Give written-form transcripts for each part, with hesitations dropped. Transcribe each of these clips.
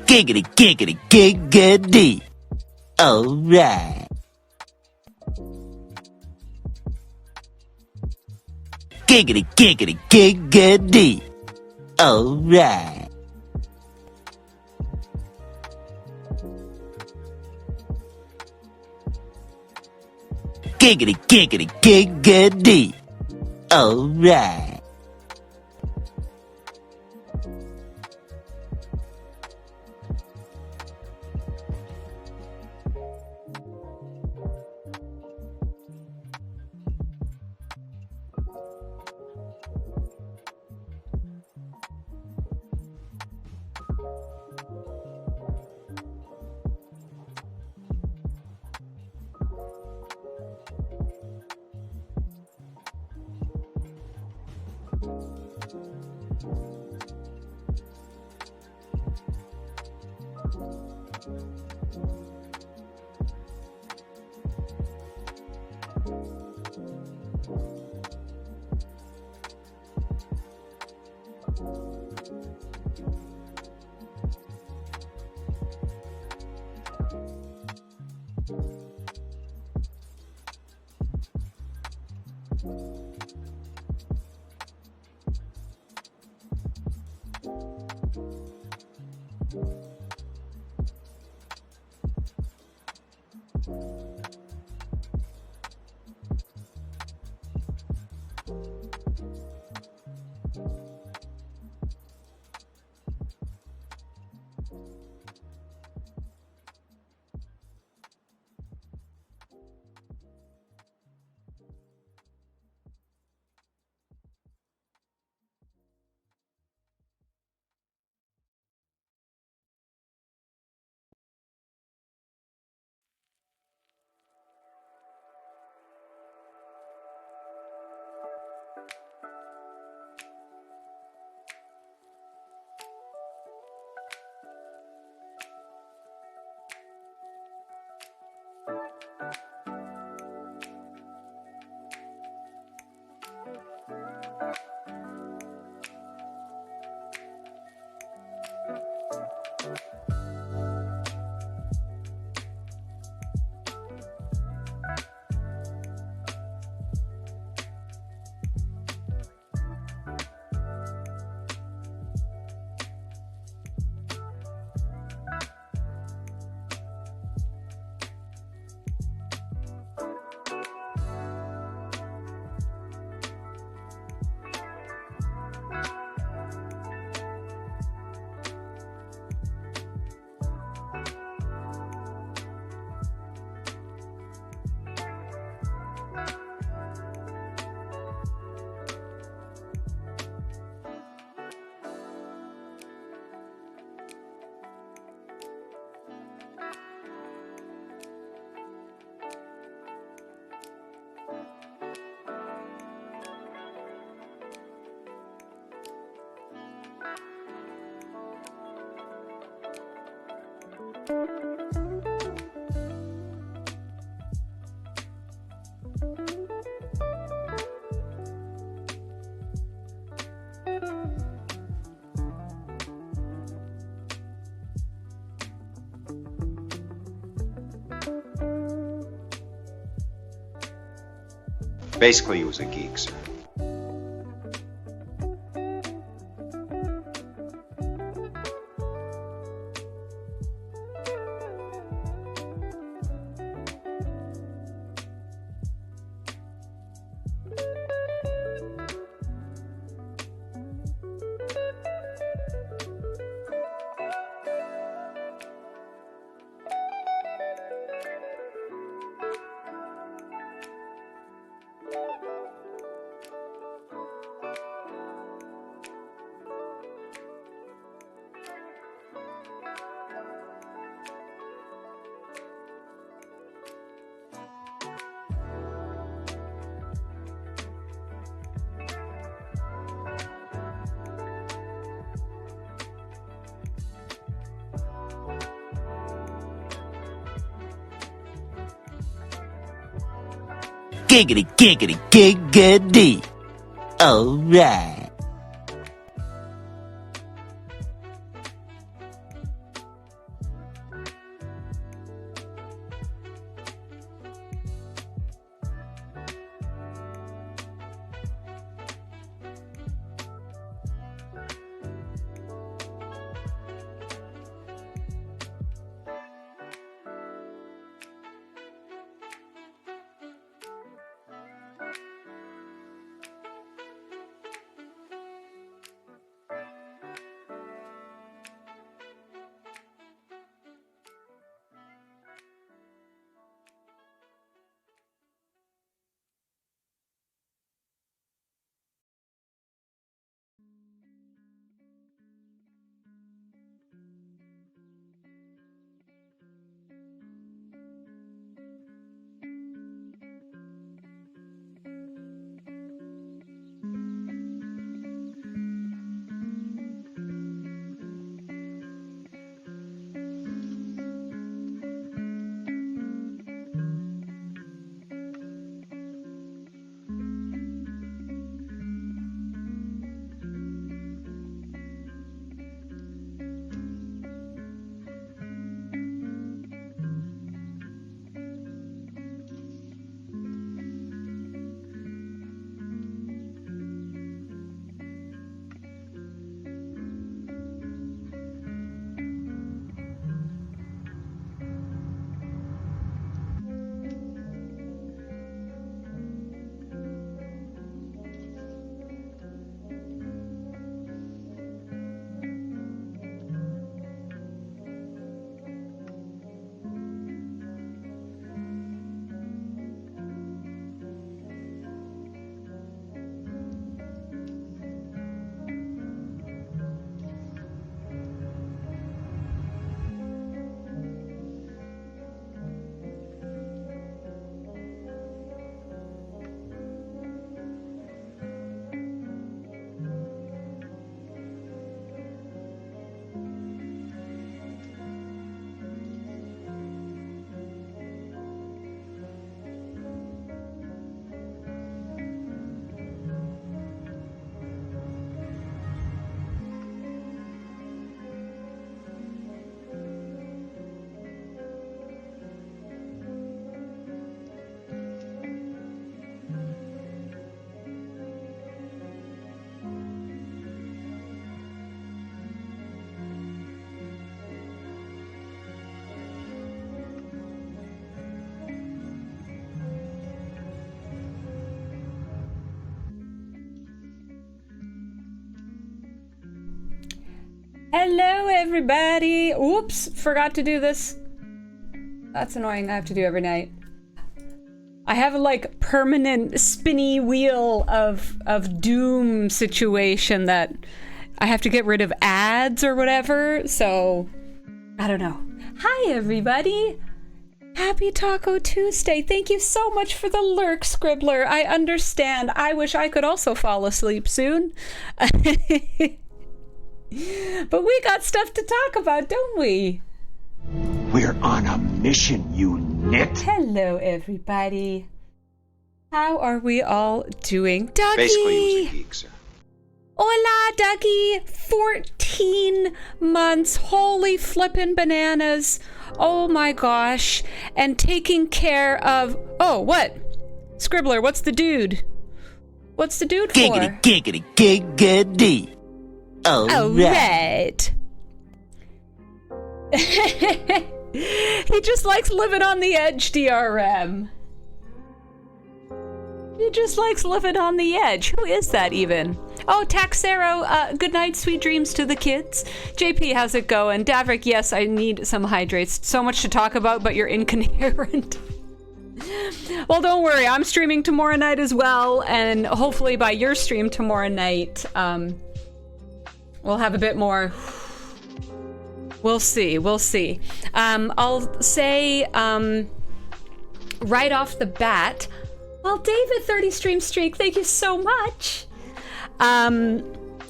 Giggity, giggity, giggity. Alright. Giggity, giggity, giggity. Alright. Giggity, giggity, giggity. Alright. Basically, he was a geek, sir. Giggity, giggity, giggity. Alright. Hello, everybody. Oops, forgot to do this. That's annoying. I have to do every night. I have a like permanent spinny wheel of doom situation that I have to get rid of ads or whatever. So I don't know. Hi, everybody. Happy Taco Tuesday. Thank you so much for the lurk, Scribbler. I understand. I wish I could also fall asleep soon. But we got stuff to talk about, don't we? We're on a mission, you nit. Hello, everybody. How are we all doing? Dougie! Basically, he was a geek, sir. Hola, Dougie! 14 months. Holy flippin' bananas. Oh my gosh. And taking care of... Oh, what? Scribbler, what's the dude? What's the dude for? Giggity, giggity. All right. He just likes living on the edge, DRM. He just likes living on the edge. Who is that even? Oh, Taxero, good night, sweet dreams to the kids. JP, how's it going? Davrik, yes, I need some hydrates. So much to talk about, but you're incoherent. Well, don't worry, I'm streaming tomorrow night as well, and hopefully by your stream tomorrow night, we'll have a bit more. We'll see. I'll say, right off the bat, well, David, 30 stream streak, thank you so much.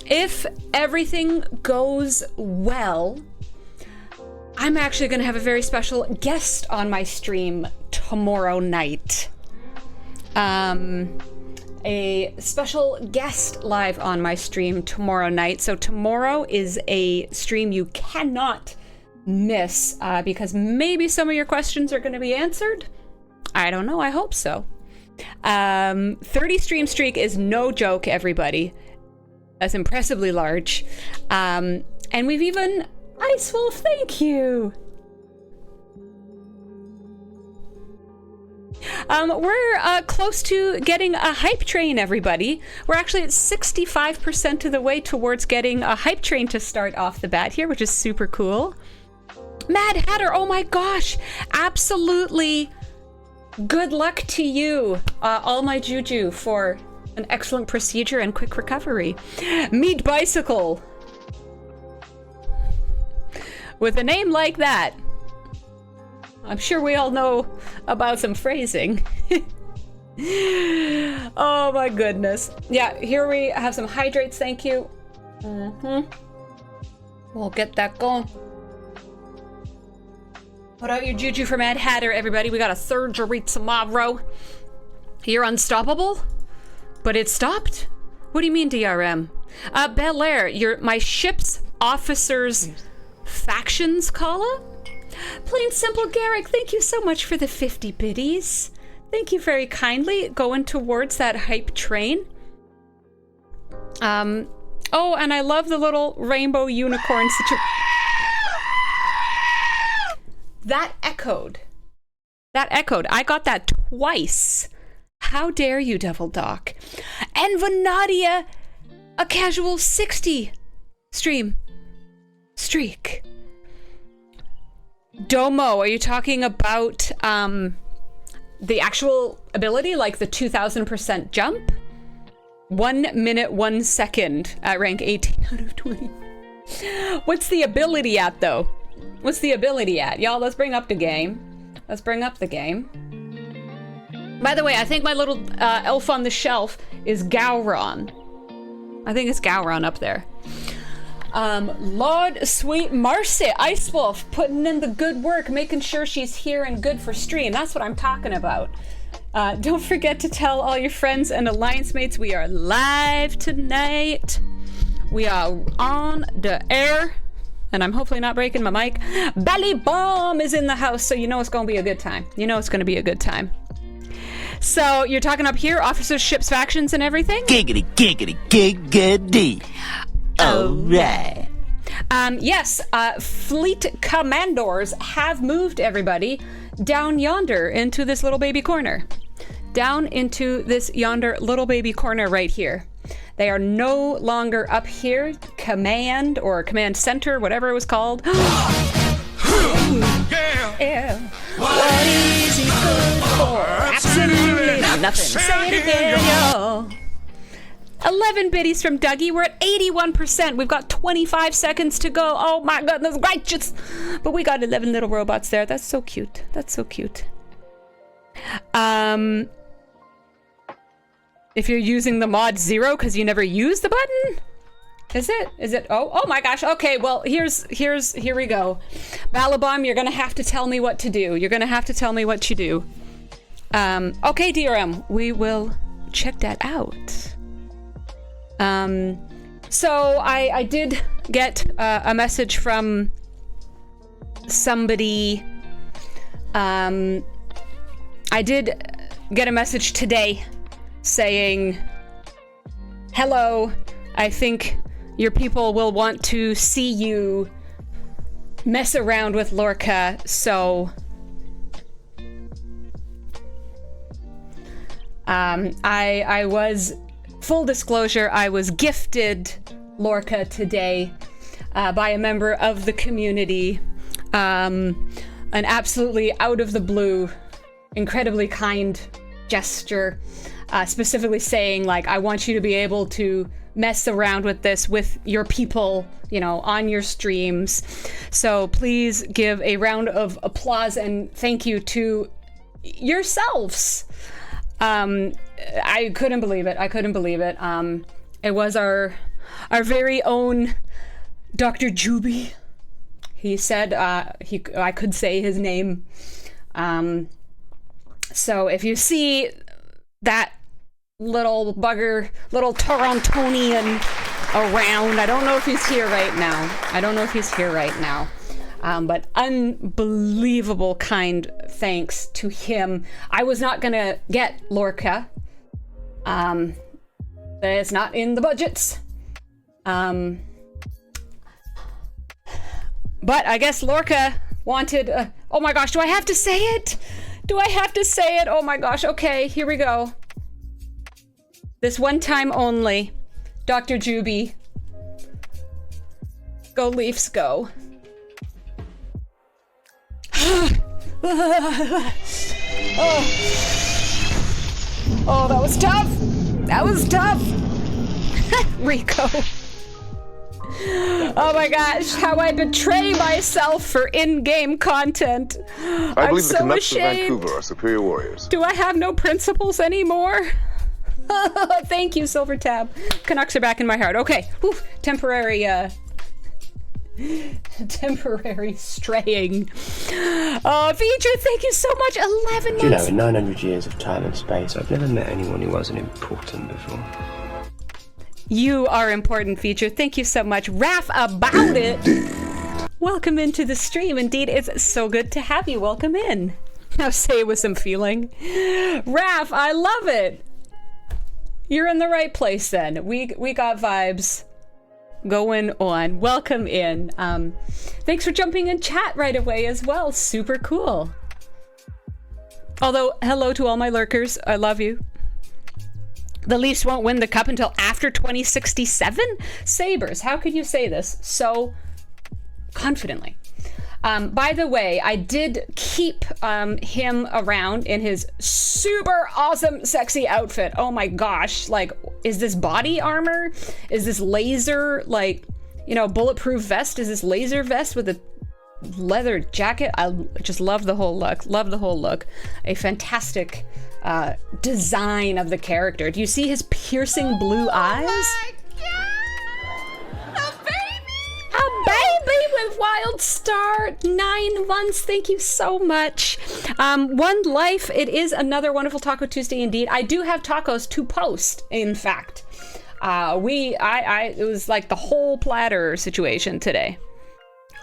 If everything goes well, I'm actually going to have a very special guest on my stream tomorrow night. A special guest live on my stream tomorrow night. So tomorrow is a stream you cannot miss because maybe some of your questions are going to be answered. I don't know. I hope so. 30 stream streak is no joke, everybody. That's impressively large. And we've even... Ice Wolf, thank you! We're close to getting a hype train, everybody. We're actually at 65% of the way towards getting a hype train to start off the bat here, which is super cool. Mad Hatter, oh my gosh! Absolutely good luck to you. All my juju for an excellent procedure and quick recovery. Meat Bicycle. With a name like that, I'm sure we all know about some phrasing. Oh my goodness. Yeah, here we have some hydrates, thank you. We'll get that going. Put out your juju for Mad Hatter, everybody. We got a surgery tomorrow. You're unstoppable? But it stopped? What do you mean, DRM? Bel Air, my ship's officer's factions, Kala? Plain Simple Garrick, thank you so much for the 50 biddies. Thank you very kindly. Going towards that hype train. Oh, and I love the little rainbow unicorn situation. That echoed. I got that twice. How dare you, Devil Doc. And Vanadia, a casual 60 streak. Domo, are you talking about the actual ability, like the 2000% jump? 1 minute, 1 second at rank 18 out of 20. What's the ability at, though? What's the ability at? Y'all, let's bring up the game. By the way, I think my little elf on the shelf is Gowron. I think it's Gowron up there. Lord Sweet Marcy, Ice Wolf, putting in the good work, making sure she's here and good for stream. That's what I'm talking about. Don't forget to tell all your friends and alliance mates we are live tonight. We are on the air, and I'm hopefully not breaking my mic. Belly Bomb is in the house, so you know it's going to be a good time. So you're talking up here, officers, ships, factions, and everything? Giggity, giggity. All right. Yes, fleet commandors have moved everybody down yonder into this little baby corner. Down into this yonder little baby corner right here. They are no longer up here. Command or command center, whatever it was called. Yeah. What is he good for? Absolutely nothing. Say it again, yo. 11 biddies from Dougie. We're at 81%. We've got 25 seconds to go. Oh my goodness gracious. But we got 11 little robots there. That's so cute. That's so cute. If you're using the mod 0 because you never use the button? Is it? Oh my gosh. Okay, well, here we go. Balabom, you're gonna have to tell me what to do. You're gonna have to tell me what you do. Okay, DRM, we will check that out. So I did get a message from somebody. I did get a message today saying, hello, I think your people will want to see you mess around with Lorca, so I was, full disclosure, I was gifted Lorca today by a member of the community. An absolutely out of the blue, incredibly kind gesture, specifically saying, like, I want you to be able to mess around with this with your people, you know, on your streams. So please give a round of applause and thank you to yourselves. I couldn't believe it. It was our very own Dr. Juby. He said I could say his name. So if you see that little bugger, little Torontonian around, I don't know if he's here right now. But unbelievable kind thanks to him. I was not gonna get Lorca. It's not in the budgets. But I guess Lorca wanted, oh my gosh, do I have to say it? Oh my gosh, okay, here we go. This one time only. Dr. Juby. Go Leafs, go. Oh, that was tough. Rico. Oh my gosh, how I betray myself for in-game content. I believe the so Canucks ashamed. of Vancouver are superior warriors. Do I have no principles anymore? Thank you, Silver Tab. Canucks are back in my heart. Okay, whew, temporary straying. Feature, thank you so much. 11 months. Do you know, in 900 years of time and space, I've never met anyone who wasn't important before. You are important, Feature. Thank you so much. Raph about it. Welcome into the stream. Indeed, it's so good to have you. Welcome in. Now say it with some feeling. Raph, I love it. You're in the right place then. We got vibes going on. Welcome in. Thanks for jumping in chat right away as well. Super cool. Although, hello to all my lurkers. I love you. The Leafs won't win the cup until after 2067? Sabres, how could you say this so confidently? By the way, I did keep him around in his super awesome, sexy outfit. Oh my gosh, like, is this body armor? Is this laser, like, you know, bulletproof vest? Is this laser vest with a leather jacket? I just love the whole look. A fantastic design of the character. Do you see his piercing blue eyes? Oh my God! A baby with Wild Start, 9 months. Thank you so much. One life. It is another wonderful Taco Tuesday indeed. I do have tacos to post, in fact. It was like the whole platter situation today.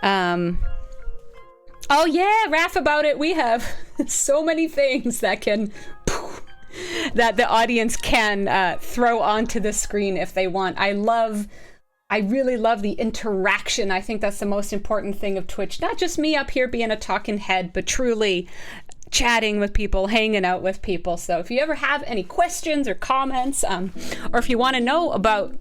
Oh yeah, Raph about it. We have so many things that that the audience can throw onto the screen if they want. I really love the interaction. I think that's the most important thing of Twitch. Not just me up here being a talking head, but truly chatting with people, hanging out with people. So if you ever have any questions or comments, or if you want to know about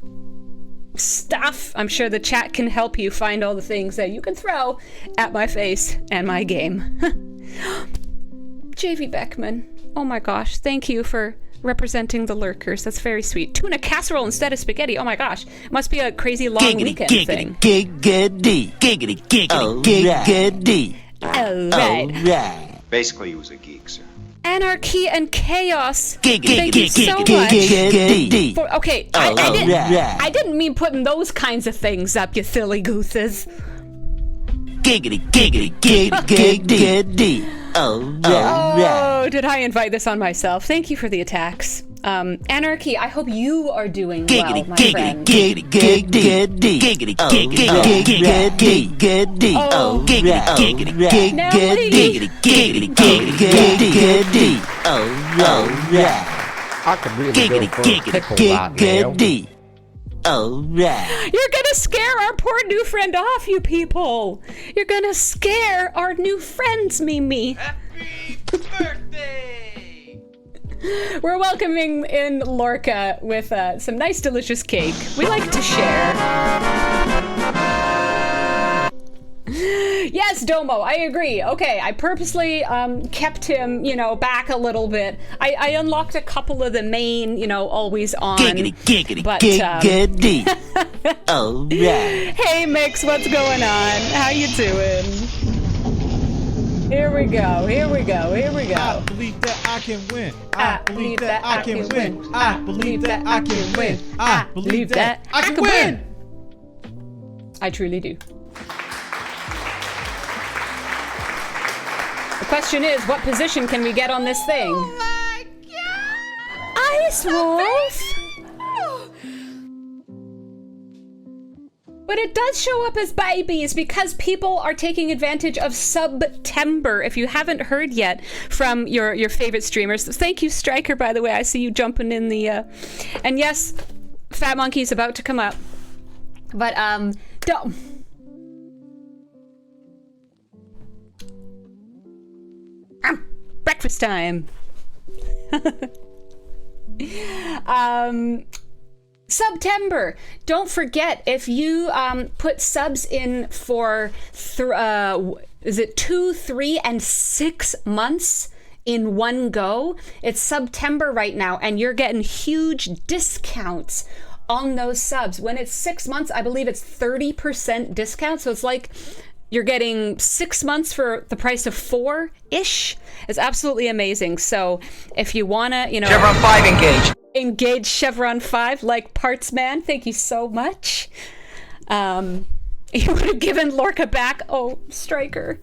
stuff, I'm sure the chat can help you find all the things that you can throw at my face and my game. JV Beckman, oh my gosh, thank you for representing the lurkers. That's very sweet. Tuna casserole instead of spaghetti. Oh my gosh, must be a crazy long weekend thing. Giggity, giggity, giggity, giggity. Alright. Basically, he was a geek, sir. Anarchy and chaos. Giggity, Thank you so much. giggity. Okay, I didn't mean putting those kinds of things up, you silly gooses. Giggity, giggity, giggity. Oh, did I invite this on myself? Thank you for the attacks. Anarchy, I hope you are doing well, my friend. Giggity, giggity, giggity, giggity, giggity. Oh, Giggity, giggity, Nelly. giggity, giggity, giggity, giggity. Alright. I could really Giggity, go for a giggity, pickle right now. giggity. Alright. You're gonna scare our poor new friend off, you people. You're gonna scare our new friends, Mimi. Happy birthday! We're welcoming in Lorca with some nice, delicious cake. We like to share. Yes, Domo, I agree. Okay, I purposely kept him, back a little bit. I unlocked a couple of the main, always on. Giggity, giggity, but, giggity. Alright. Hey, Mix, what's going on? How you doing? Here we go, here we go, here we go. I believe that I can win. I believe that I can win. I believe that I can win. I believe that I can win. I truly do. The question is, what position can we get on this thing? Oh my god! Ice Wolf! But it does show up as babies because people are taking advantage of September. If you haven't heard yet from your favorite streamers, thank you, Striker, by the way. I see you jumping in the... And yes, Fat Monkey's about to come up. But, don't... Breakfast time. September. Don't forget, if you put subs in for is it 2, 3, and 6 months in one go, it's September right now, and you're getting huge discounts on those subs. When it's 6 months, I believe it's 30% discount, so it's like you're getting 6 months for the price of 4-ish. It's absolutely amazing. So if you wanna, Chevron 5 engaged. Engage Chevron 5 like Parts Man. Thank you so much. You would have given Lorca back. Oh, Striker.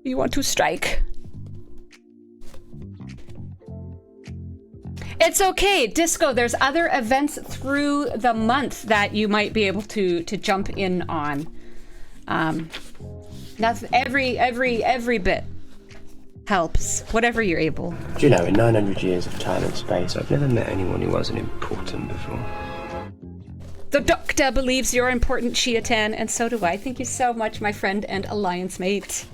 You want to strike? It's okay, Disco. There's other events through the month that you might be able to jump in on. That's every bit helps, whatever you're able. Do you know, in 900 years of time and space, I've never met anyone who wasn't important before. The Doctor believes you're important, Shiatan, and so do I. Thank you so much, my friend and alliance mate.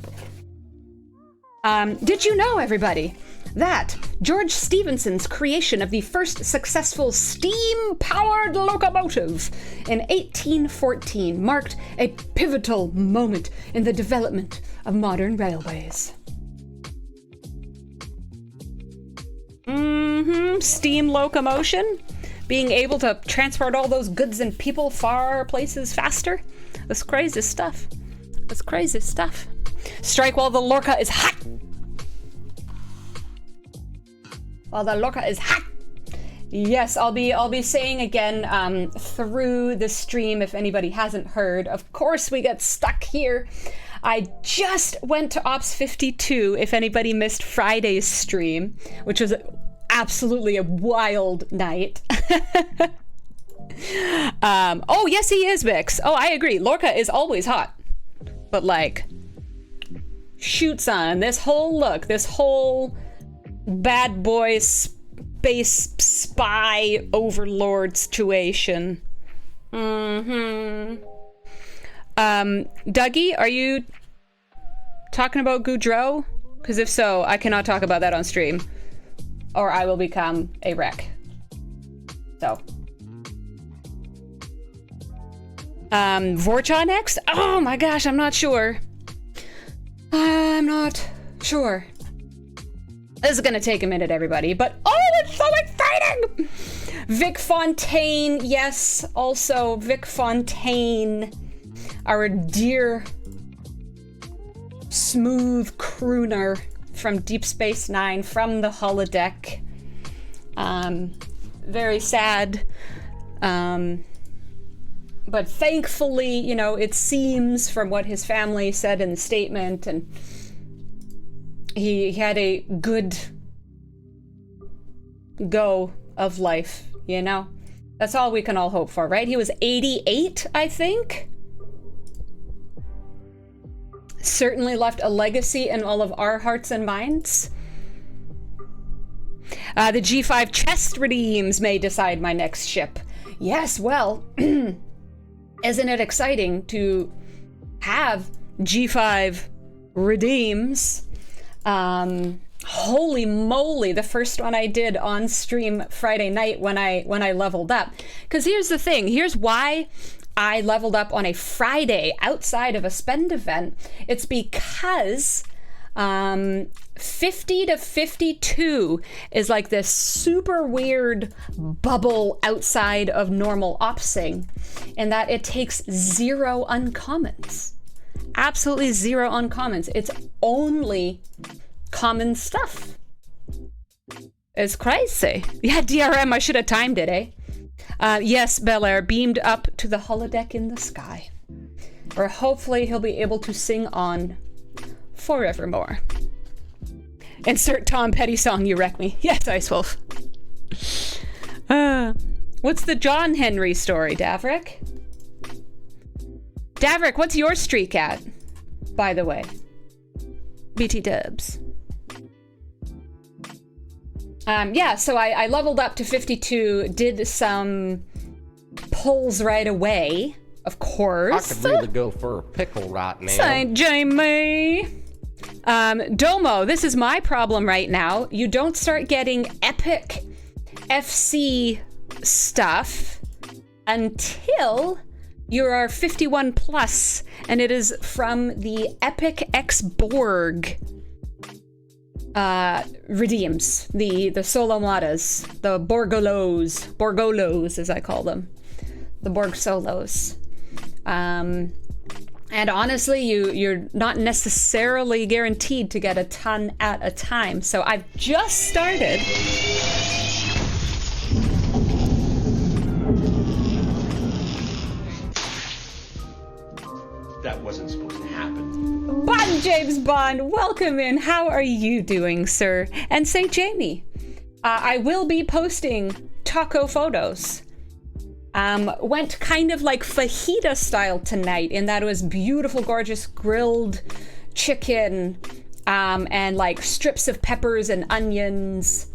Did you know, everybody, that George Stephenson's creation of the first successful steam-powered locomotive in 1814 marked a pivotal moment in the development of modern railways? Steam locomotion? Being able to transport all those goods and people far places faster? That's crazy stuff. That's crazy stuff. Strike while the Lorca is hot! While the Lorca is hot! Yes, I'll be saying again through the stream, if anybody hasn't heard. Of course we get stuck here. I just went to Ops 52, if anybody missed Friday's stream, which was absolutely a wild night. Oh, yes, he is, Vix. Oh, I agree. Lorca is always hot. But, like, shoots on this whole look, this whole bad boy space spy overlord situation. Dougie, are you talking about Goudreau? Because if so, I cannot talk about that on stream, or I will become a wreck. So. Vorcha next? Oh my gosh, I'm not sure. I'm not sure. This is gonna take a minute, everybody, but oh, it's so exciting! Vic Fontaine, yes, also Vic Fontaine, our dear smooth crooner from Deep Space Nine, from the holodeck. Very sad. But thankfully, you know, it seems from what his family said in the statement, and he had a good go of life, you know? That's all we can all hope for, right? He was 88, I think? Certainly left a legacy in all of our hearts and minds. The G5 chest redeems may decide my next ship. Yes, well, isn't it exciting to have G5 redeems? Holy moly, the first one I did on stream Friday night when I leveled up. Because here's the thing, here's why I leveled up on a Friday outside of a spend event. It's because 50 to 52 is like this super weird bubble outside of normal opsing, in that it takes 0 uncommons. Absolutely 0 uncommons. It's only common stuff. It's crazy. Yeah, DRM, I should have timed it, eh? Yes, Bel-Air beamed up to the holodeck in the sky, where hopefully he'll be able to sing on forevermore. Insert Tom Petty song, you wreck me. Yes, Ice Wolf. What's the John Henry story, Davrick? Davrick, what's your streak at, by the way? BT dubs. Yeah, so I leveled up to 52, did some pulls right away, of course. I could really go for a pickle right now. Saint Jamie. Domo, this is my problem right now. You don't start getting epic FC stuff until you are 51 plus, and it is from the Epic X Borg redeems, the solo modas, the Borgolos as I call them, the Borg solos. And honestly, you're not necessarily guaranteed to get a ton at a time. So I've just started. That wasn't supposed to happen. Bond James Bond, welcome in. How are you doing, sir? And St. Jamie, I will be posting taco photos. Went kind of like fajita style tonight, in that it was beautiful, gorgeous grilled chicken, and like strips of peppers and onions.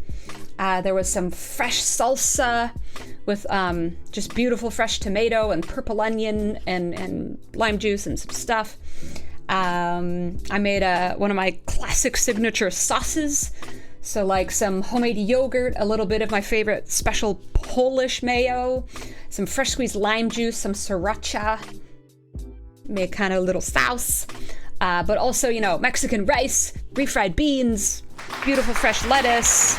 There was some fresh salsa with just beautiful fresh tomato and purple onion and lime juice and some stuff. I made one of my classic signature sauces. So like some homemade yogurt, a little bit of my favorite special Polish mayo, some fresh squeezed lime juice, some sriracha, made kind of a little sauce. But also, you know, Mexican rice, refried beans, beautiful fresh lettuce.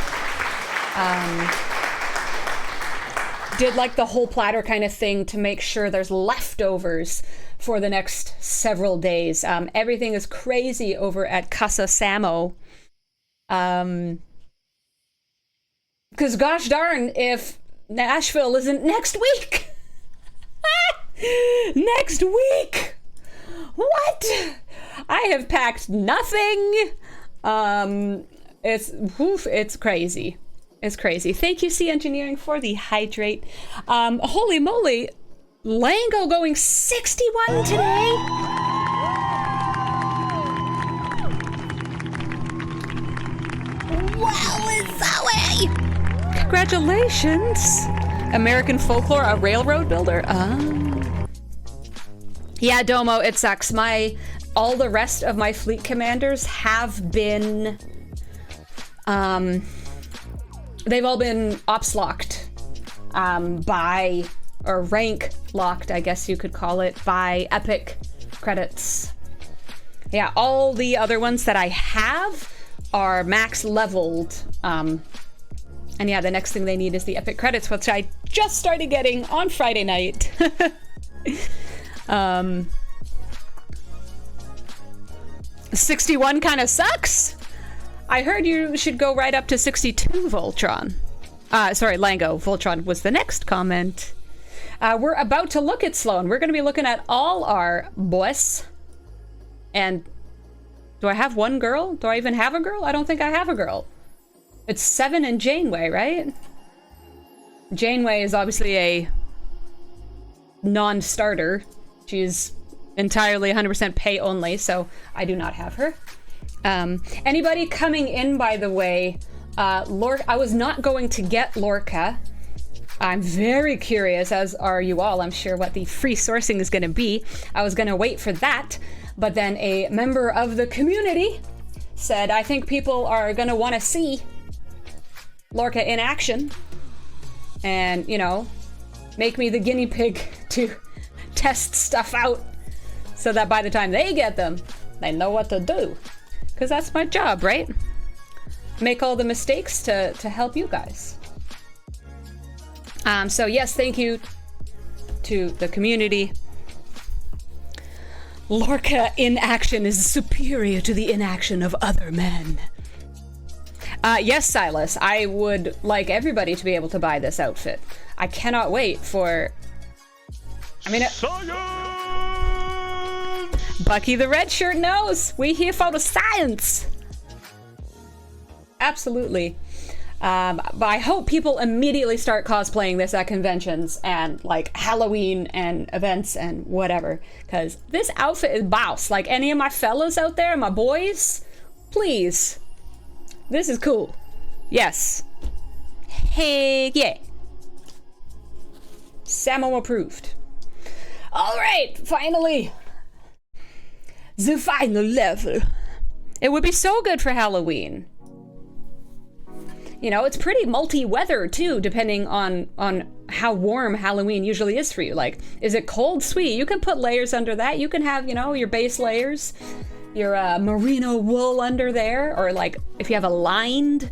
Did like the whole platter kind of thing to make sure there's leftovers for the next several days. Everything is crazy over at Casa Samo. Because gosh darn, if Nashville isn't next week. Next week! What? I have packed nothing. It's crazy. It's crazy. Thank you, C Engineering, for the hydrate. Holy moly, Lango going 61 today. Wow, Zoe! Congratulations. American Folklore, a railroad builder. Yeah, Domo, it sucks. My all the rest of my fleet commanders have been, they've all been ops locked by, or rank locked, I guess you could call it, by epic credits. Yeah, all the other ones that I have are max leveled. And yeah, the next thing they need is the epic credits, which I just started getting on Friday night. 61 kind of sucks. I heard you should go right up to 62, Voltron. Sorry, Lango. Voltron was the next comment. We're about to look at Sloan. We're going to be looking at all our boys. And do I have one girl? Do I even have a girl? I don't think I have a girl. It's 7 and Janeway, right? Janeway is obviously a non-starter. She's entirely 100% pay only, so I do not have her. Anybody coming in, by the way, Lorca, I was not going to get Lorca. I'm very curious, as are you all, I'm sure, what the free sourcing is going to be. I was going to wait for that, but then a member of the community said, I think people are going to want to see Lorca in action and, you know, make me the guinea pig to test stuff out so that by the time they get them, they know what to do. Because that's my job, right? Make all the mistakes to help you guys. So yes, thank you to the community. Lorca in action is superior to the inaction of other men. Yes, Silas, I would like everybody to be able to buy this outfit. I cannot wait for... I mean... Bucky the Red Shirt knows! We here for the science! Absolutely. But I hope people immediately start cosplaying this at conventions and like Halloween and events and whatever. Because this outfit is boss. Like any of my fellas out there, my boys, please. This is cool. Yes. Heck yeah. Samo approved. Alright, finally. The final level. It would be so good for Halloween. You know, it's pretty multi-weather too, depending on how warm Halloween usually is for you. Like, is it cold? Sweet. You can put layers under that. You can have, you know, your base layers, your merino wool under there, or like if you have a lined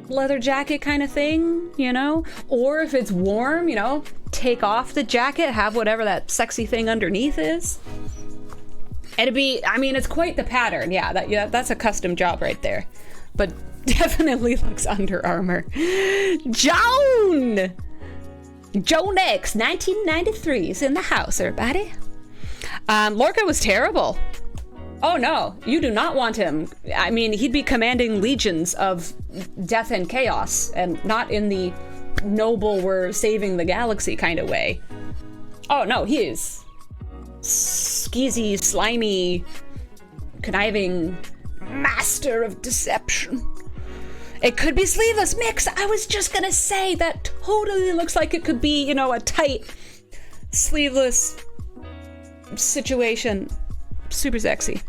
leather jacket kind of thing, you know? Or if it's warm, you know, take off the jacket, have whatever that sexy thing underneath is. It'd be, I mean, it's quite the pattern. Yeah, that's a custom job right there. But definitely looks Under Armour. Joan X, 1993 is in the house, everybody. Lorca was terrible. Oh no, you do not want him. I mean, he'd be commanding legions of death and chaos, and not in the noble we're saving the galaxy kind of way. Oh no, he is skeezy, slimy, conniving master of deception. It could be sleeveless. Mix, I was just gonna say that totally looks like it could be, you know, a tight sleeveless situation. Super sexy.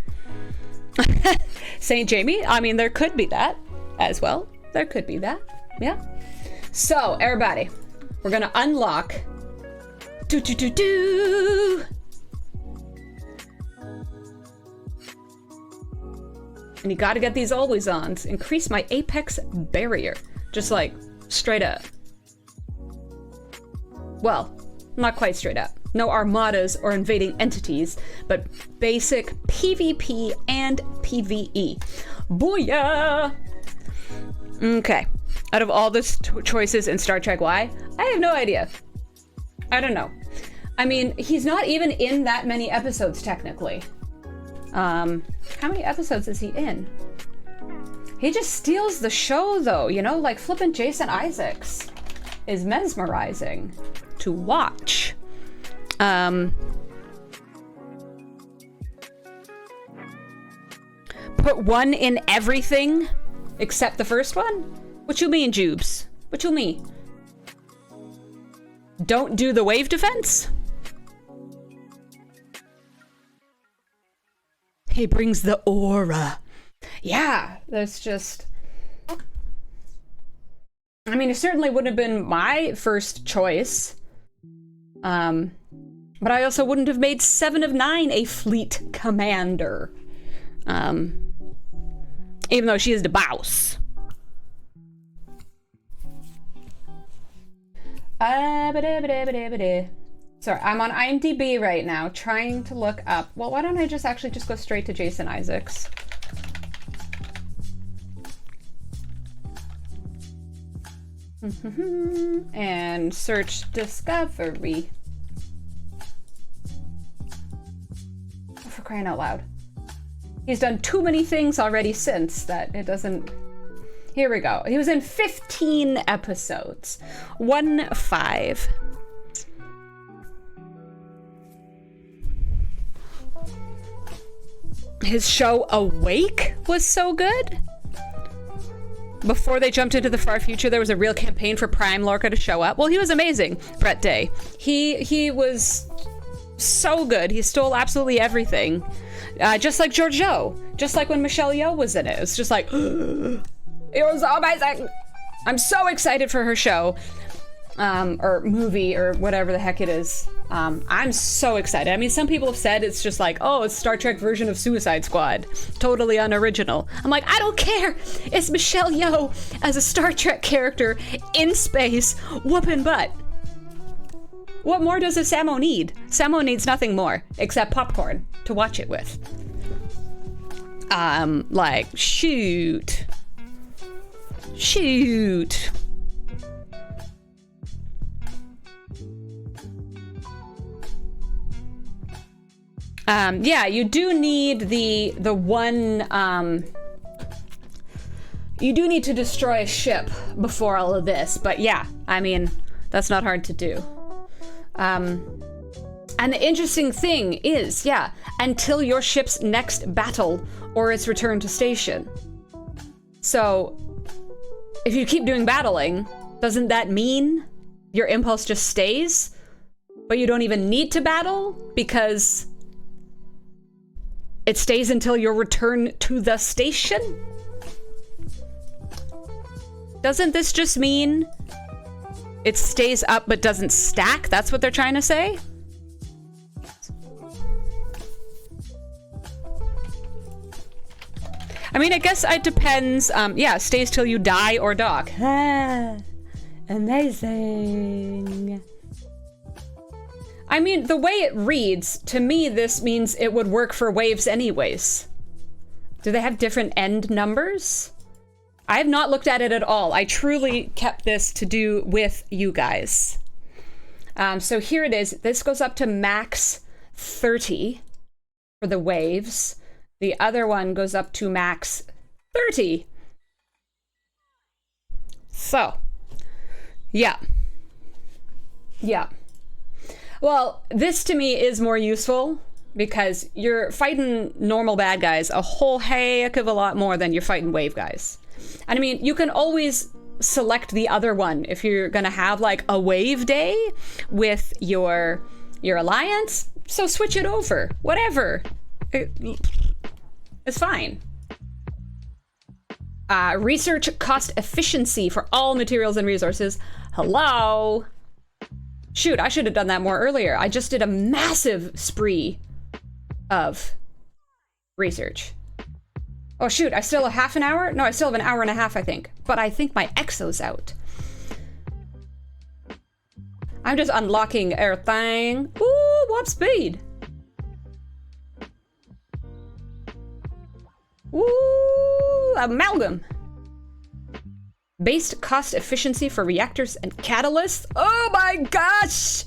St. Jamie, I mean, there could be that as well. There could be that. Yeah. So, everybody, we're gonna unlock and you gotta get these always ons. Increase my apex barrier. Just like straight up. Well, not quite straight up. No armadas or invading entities, but basic PvP and PvE. Booyah! Okay. Out of all the choices in Star Trek Y, I have no idea. I don't know. I mean, he's not even in that many episodes, technically. How many episodes is he in? He just steals the show, though, you know? Like, flippin' Jason Isaacs is mesmerizing to watch. Put one in everything except the first one? What you mean, Jubes? What you mean? Don't do the wave defense? He brings the aura. Yeah, there's just... I mean, it certainly wouldn't have been my first choice. But I also wouldn't have made 7 of 9 a fleet commander. Even though she is the boss. Sorry, I'm on IMDb right now, trying to look up... Well, why don't I just actually just go straight to Jason Isaacs? And search Discovery. Oh, for crying out loud. He's done too many things already since that it doesn't... Here we go. He was in 15 episodes. 1-5. His show Awake was so good. Before they jumped into the far future, there was a real campaign for Prime Lorca to show up. Well, he was amazing, Brett Day. He was so good. He stole absolutely everything. Just like Giorgio. Just like when Michelle Yeoh was in it. It's just like, it was amazing. I'm so excited for her show. Or movie, or whatever the heck it is. I'm so excited. I mean, some people have said it's just like, oh, it's Star Trek version of Suicide Squad. Totally unoriginal. I'm like, I don't care. It's Michelle Yeoh as a Star Trek character in space, whooping butt. What more does a Samo need? Samo needs nothing more, except popcorn to watch it with. Like, shoot. Shoot. Yeah, you do need the one, you do need to destroy a ship before all of this, but yeah, I mean, that's not hard to do. And the interesting thing is, yeah, until your ship's next battle or its return to station. So, if you keep doing battling, doesn't that mean your impulse just stays? But you don't even need to battle because it stays until your return to the station? Doesn't this just mean it stays up but doesn't stack? That's what they're trying to say? I mean, I guess it depends. Yeah, stays till you die or dock. Ah, amazing. I mean, the way it reads, to me, this means it would work for waves anyways. Do they have different end numbers? I have not looked at it at all. I truly kept this to do with you guys. So here it is. This goes up to max 30 for the waves. The other one goes up to max 30. So, yeah. Yeah. Well, this to me is more useful because you're fighting normal bad guys a whole heck of a lot more than you're fighting wave guys. And I mean, you can always select the other one if you're gonna have like a wave day with your alliance. So switch it over, whatever. It's fine. Research cost efficiency for all materials and resources. Hello. Shoot, I should have done that more earlier. I just did a massive spree of research. Oh shoot, I still have half an hour? No, I still have an hour and a half, I think. But I think my exo's out. I'm just unlocking everything. Ooh, warp speed. Ooh, amalgam. Based cost efficiency for reactors and catalysts. Oh my gosh!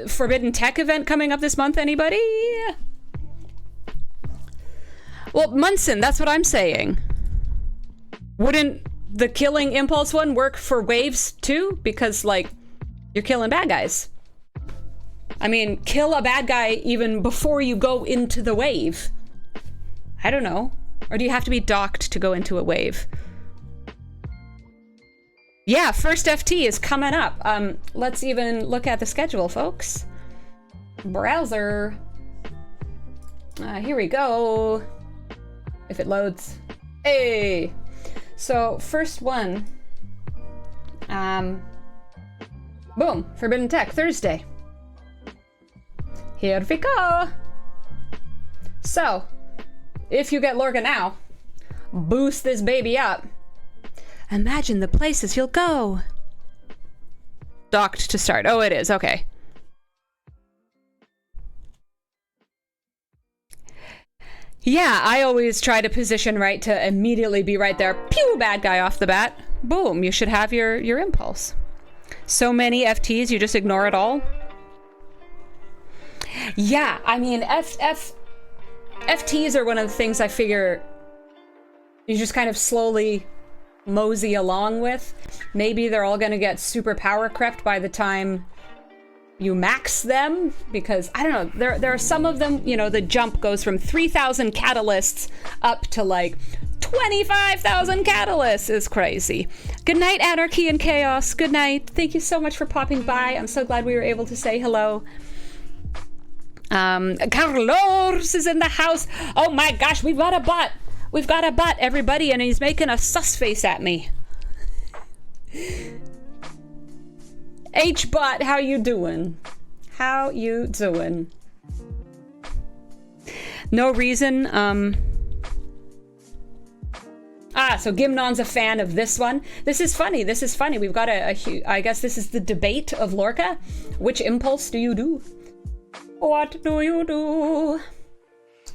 Forbidden Tech event coming up this month, anybody? Well, Munson, that's what I'm saying. Wouldn't the killing impulse one work for waves too? Because, like, you're killing bad guys. I mean, kill a bad guy even before you go into the wave. I don't know. Or do you have to be docked to go into a wave? Yeah, first FT is coming up. Let's even look at the schedule, folks. Browser. Here we go. If it loads. Hey! So, first one. Boom. Forbidden Tech, Thursday. Here we go. So, if you get Lorca now, boost this baby up. Imagine the places you'll go. Docked to start. Oh, it is. Okay. Yeah, I always try to position right to immediately be right there. Pew! Bad guy off the bat. Boom. You should have your impulse. So many FTs, you just ignore it all. Yeah, I mean, FTs are one of the things I figure you just kind of slowly mosey along with. Maybe they're all gonna get super power crept by the time you max them, because I don't know, there are some of them, you know, the jump goes from 3,000 catalysts up to like 25,000 catalysts. Is crazy. Good night, Anarchy and Chaos. Good night. Thank you so much for popping by. I'm so glad we were able to say hello. Carlos is in the house. Oh my gosh, we've got a bot. We've got a bot, everybody, and he's making a sus face at me. H-bot, how you doing? How you doing? No reason, so Gimnon's a fan of this one. This is funny, this is funny. We've got I guess this is the debate of Lorca. Which impulse do you do? What do you do?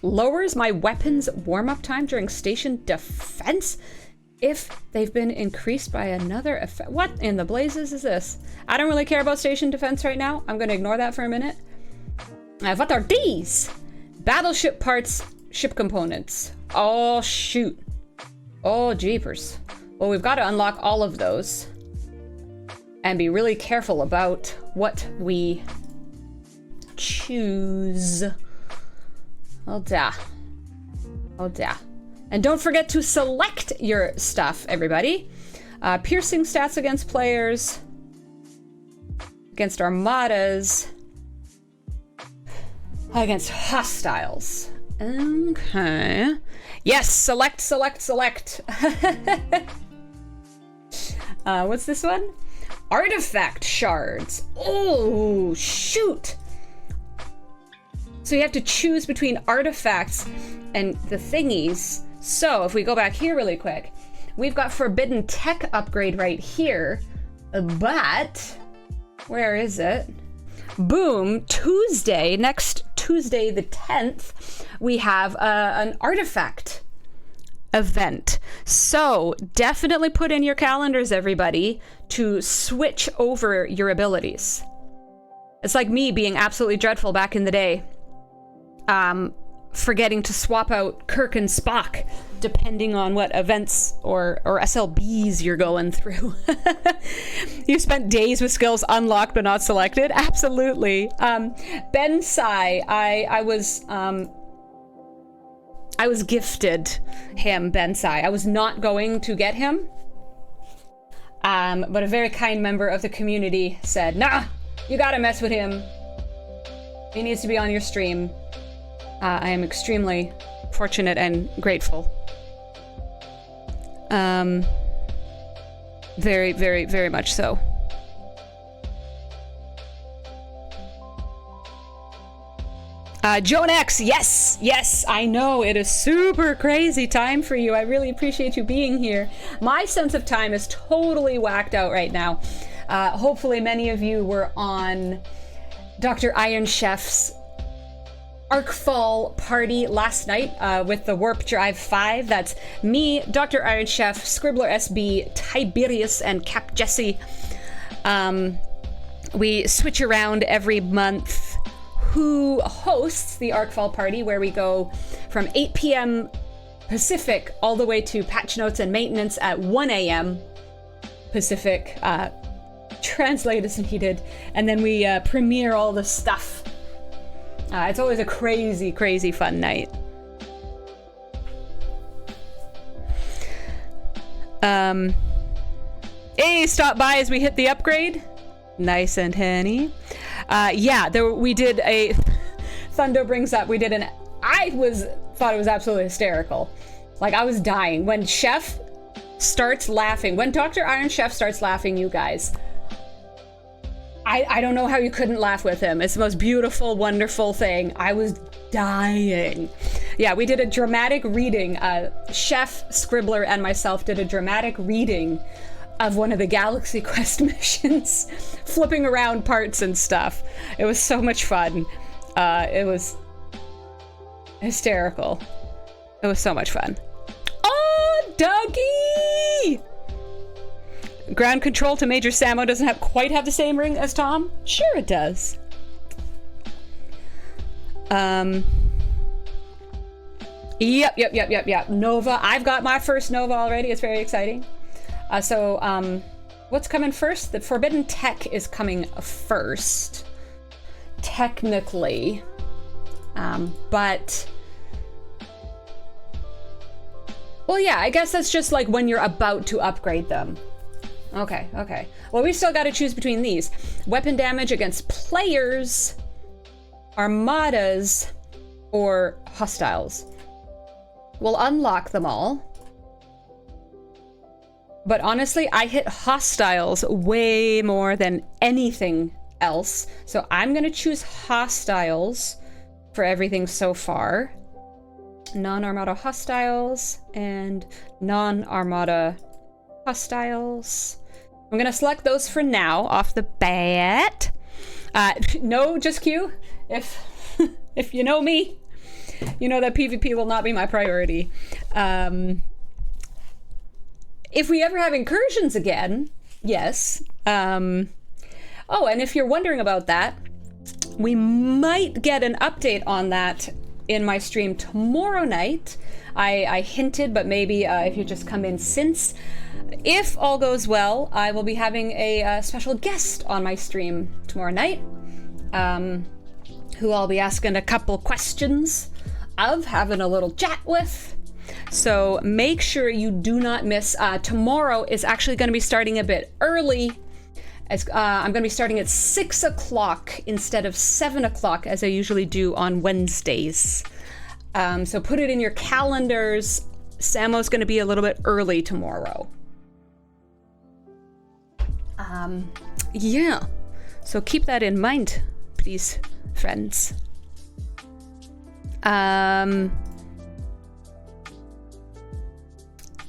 Lowers my weapon's warm-up time during station defense if they've been increased by another effect. What in the blazes is this? I don't really care about station defense right now. I'm gonna ignore that for a minute. What are these? Battleship parts, ship components. Oh, shoot. Oh, jeepers. Well, we've got to unlock all of those and be really careful about what we choose. Oh, da. Oh, da. And don't forget to select your stuff, everybody. Piercing stats against players, against armadas, against hostiles. Okay. Yes, select, select, select. What's this one? Artifact shards. Oh, shoot. So you have to choose between artifacts and the thingies. So if we go back here really quick, we've got Forbidden Tech upgrade right here, but where is it? Boom, Tuesday, next Tuesday the 10th, we have an artifact event. So definitely put in your calendars, everybody, to switch over your abilities. It's like me being absolutely dreadful back in the day. Forgetting to swap out Kirk and Spock depending on what events or SLBs you're going through. You spent days with skills unlocked but not selected? Absolutely. Ben Sai, I was gifted him, Ben Sai. I was not going to get him, but a very kind member of the community said, nah, you gotta mess with him. He needs to be on your stream. I am extremely fortunate and grateful. Very, very, very much so. Joan X, yes, yes, I know, it is super crazy time for you. I really appreciate you being here. My sense of time is totally whacked out right now. Hopefully many of you were on Dr. Iron Chef's Arkfall party last night with the Warp Drive 5. That's me, Dr. Iron Chef, Scribbler SB, Tiberius, and Cap Jesse. We switch around every month who hosts the Arkfall party, where we go from 8 p.m. Pacific all the way to patch notes and maintenance at 1 a.m. Pacific. Translate as needed. And then we premiere all the stuff. It's always a crazy, crazy fun night. Hey, stop by as we hit the upgrade. Nice and henny. Yeah, we did a... Thundo brings up, we did an thought it was absolutely hysterical. Like, I was dying. When Chef starts laughing, when Dr. Iron Chef starts laughing, you guys, I don't know how you couldn't laugh with him. It's the most beautiful, wonderful thing. I was dying. Yeah, we did a dramatic reading. Chef, Scribbler, and myself did a dramatic reading of one of the Galaxy Quest missions, flipping around parts and stuff. It was so much fun. It was hysterical. It was so much fun. Oh, Dougie! Ground control to Major Samo doesn't quite have the same ring as Tom? Sure it does. Yep. Nova. I've got my first Nova already. It's very exciting. What's coming first? The Forbidden Tech is coming first. Technically. But... Well, yeah, I guess that's just like when you're about to upgrade them. Okay. Well, we still got to choose between these. Weapon damage against players, armadas, or hostiles. We'll unlock them all. But honestly, I hit hostiles way more than anything else. So I'm going to choose hostiles for everything so far. Non-armada hostiles and non-armada hostiles. I'm going to select those for now off the bat. No, just Q. If you know me, you know that PvP will not be my priority. If we ever have incursions again, yes. Oh, and if you're wondering about that, we might get an update on that in my stream tomorrow night. I hinted, but maybe if you just come in since. If all goes well, I will be having a special guest on my stream tomorrow night, who I'll be asking a couple questions of, having a little chat with. So make sure you do not miss. Tomorrow is actually going to be starting a bit early. As I'm going to be starting at 6 o'clock instead of 7 o'clock as I usually do on Wednesdays. So put it in your calendars. Samo's going to be a little bit early tomorrow. Yeah. So keep that in mind, please, friends.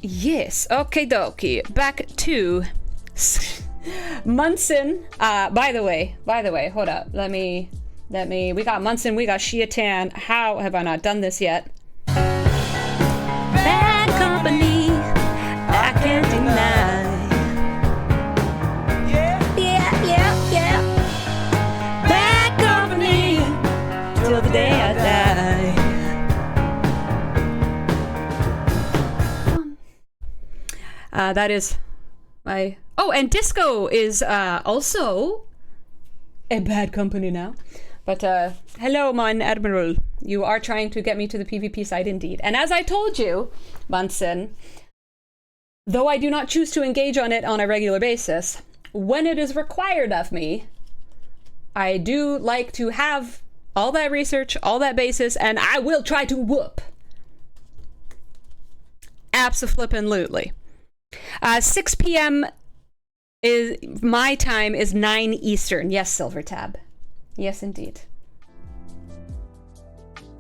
Yes. Okie dokie. Back to Munson. By the way, hold up. Let me, we got Munson, we got Shiatan. How have I not done this yet? Bad company, I can't deny. Yeah. Bad company, till the day I die. That is my... Oh, and Disco is also a bad company now. But hello, mon Admiral. You are trying to get me to the PvP side indeed. And as I told you, Munson, though I do not choose to engage on it on a regular basis, when it is required of me, I do like to have all that research, all that basis, and I will try to whoop. Abso-flippin'-lutely. 6 p.m. is my time is 9 Eastern. Yes, Silver Tab. Yes, indeed.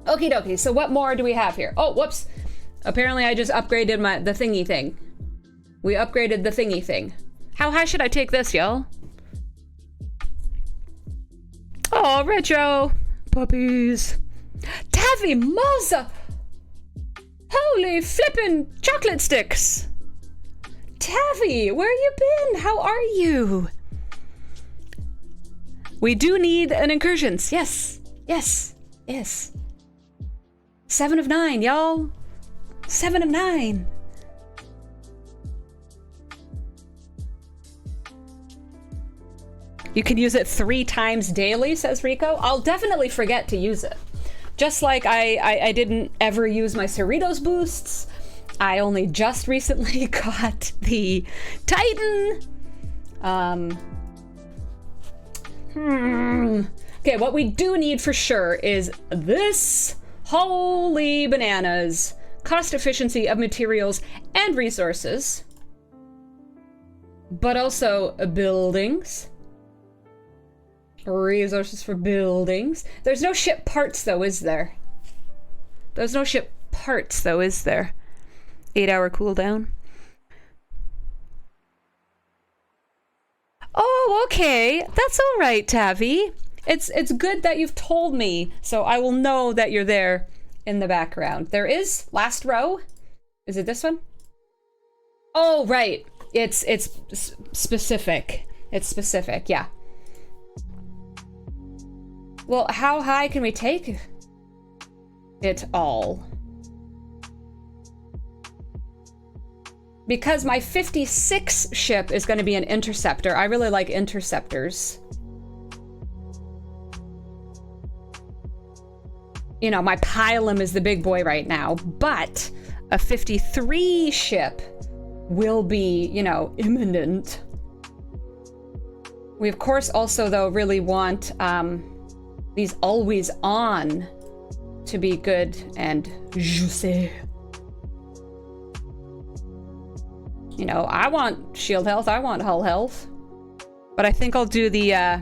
Okie dokie. So what more do we have here? Oh, whoops. Apparently I just upgraded the thingy thing. We upgraded the thingy thing. How high should I take this, y'all? Oh, retro puppies. Taffy Moza. Holy flippin' chocolate sticks. Taffy, where you been? How are you? We do need an incursions. Yes. 7 of 9, y'all. 7 of 9. You can use it 3 times daily, says Rico. I'll definitely forget to use it. Just like I didn't ever use my Cerritos boosts. I only just recently got the Titan. Okay, what we do need for sure is this Holy bananas. Cost efficiency of materials and resources. But also buildings. Resources for buildings. There's no ship parts though, is there? There's no ship parts though, is there? 8-hour cooldown. Oh, okay. That's all right, Tavi. It's good that you've told me, so I will know that you're there in the background. There is last row. Is it this one? Oh, right. It's specific. It's specific, yeah. Well, how high can we take it all? Because my 56 ship is going to be an interceptor. I really like interceptors. You know, my Pylum is the big boy right now, but a 53 ship will be, you know, imminent. We, of course, also, though, really want these always on to be good and juicy. You know, I want shield health, I want hull health. But I think I'll do the,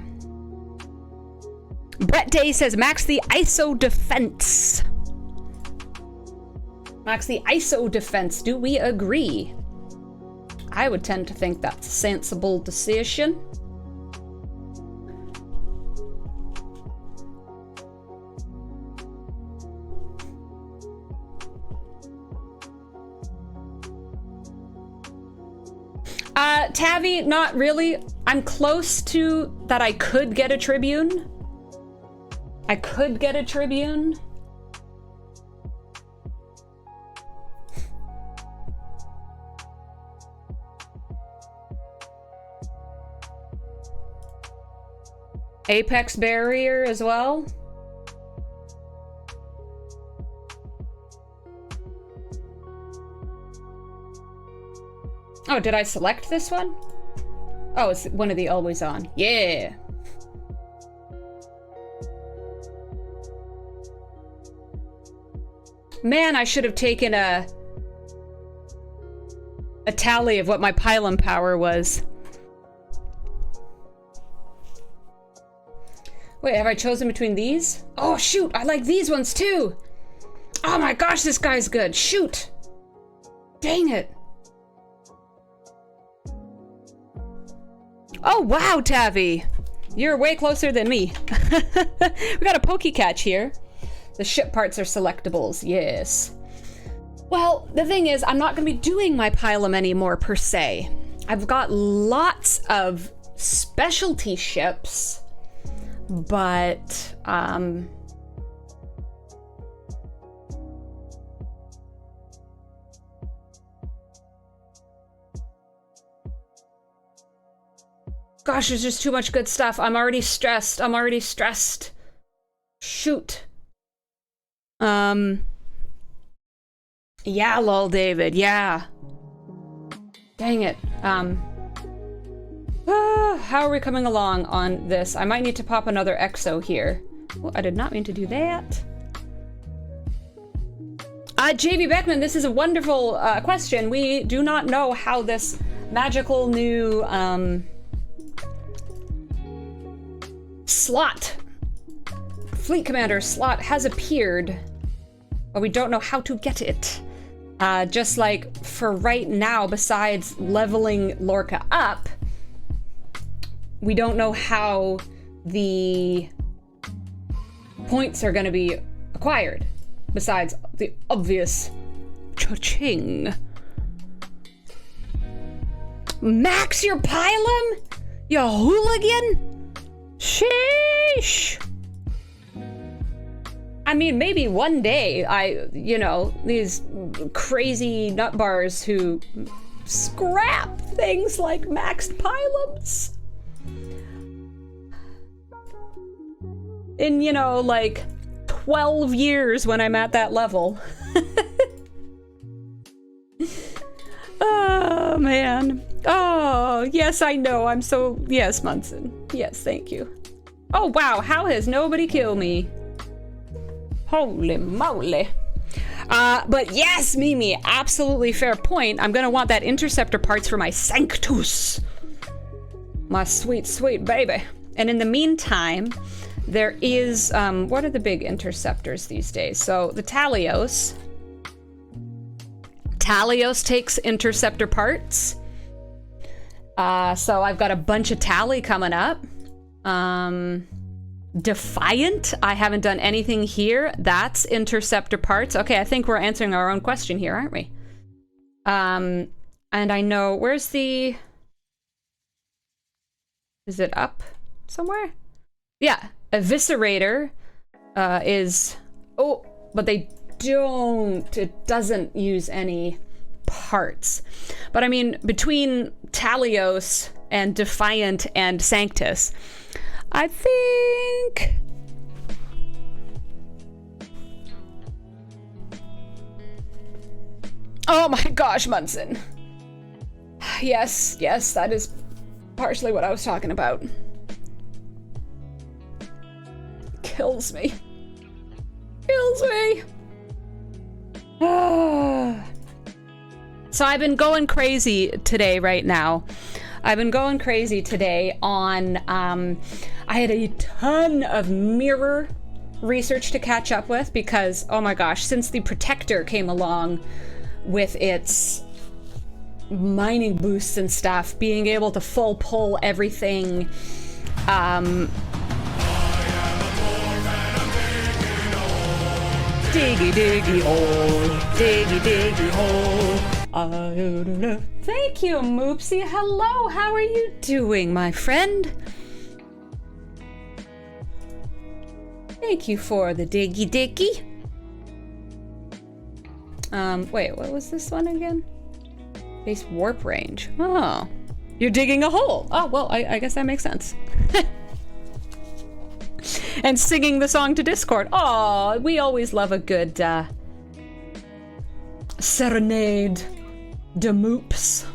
Brett Day says, max the ISO defense. Max the ISO defense. Do we agree? I would tend to think that's a sensible decision. Tavi, not really. I'm close to that I could get a Tribune. I could get a Tribune. Apex barrier as well. Oh, did I select this one? Oh, it's one of the always on. Yeah. Man, I should have taken a tally of what my pylon power was. Wait, have I chosen between these? Oh, shoot, I like these ones too. Oh my gosh, this guy's good. Shoot. Dang it. Oh, wow, Tavi. You're way closer than me. We got a Pokecatch here. The ship parts are selectables, yes. Well, the thing is, I'm not going to be doing my Pylum anymore, per se. I've got lots of specialty ships, but, gosh, there's just too much good stuff. I'm already stressed. I'm already stressed. Shoot. Yeah, lol, David. Yeah. Dang it. How are we coming along on this? I might need to pop another exo here. Oh, I did not mean to do that. JV Beckman, this is a wonderful question. We do not know how this magical new slot, Fleet Commander slot has appeared, but we don't know how to get it. Just like for right now, besides leveling Lorca up, we don't know how the points are going to be acquired, besides the obvious cha-ching. Max your Pylum? You hooligan? Sheesh. I mean, maybe one day these crazy nutbars who scrap things like maxed Pylums in, like 12 years when I'm at that level. Oh, man. Oh, yes, I know. Yes, Munson. Yes, thank you. Oh, wow. How has nobody killed me? Holy moly. But yes, Mimi, absolutely fair point. I'm gonna want that interceptor parts for my Sanctus. My sweet, sweet baby. And in the meantime, there is, what are the big interceptors these days? So the Talios. Talios takes interceptor parts. So I've got a bunch of Tally coming up. Defiant, I haven't done anything here. That's interceptor parts. Okay, I think we're answering our own question here, aren't we? And I know, where's the... Is it up somewhere? Yeah, Eviscerator is... Oh, but they don't... It doesn't use any parts. But I mean, between Talios and Defiant and Sanctus, I think... Oh my gosh, Munson. Yes, yes, that is partially what I was talking about. Kills me. Kills me. So I've been going crazy today right now. I've been going crazy today on, I had a ton of mirror research to catch up with because, oh my gosh, since the Protector came along with its mining boosts and stuff, being able to full pull everything, diggy diggy hole, diggy diggy hole. I don't know. Thank you, Moopsy. Hello, how are you doing, my friend? Thank you for the diggy diggy. Wait, what was this one again? Base warp range. Oh, you're digging a hole. Oh, well, I guess that makes sense. And singing the song to Discord. Oh, we always love a good serenade de moops.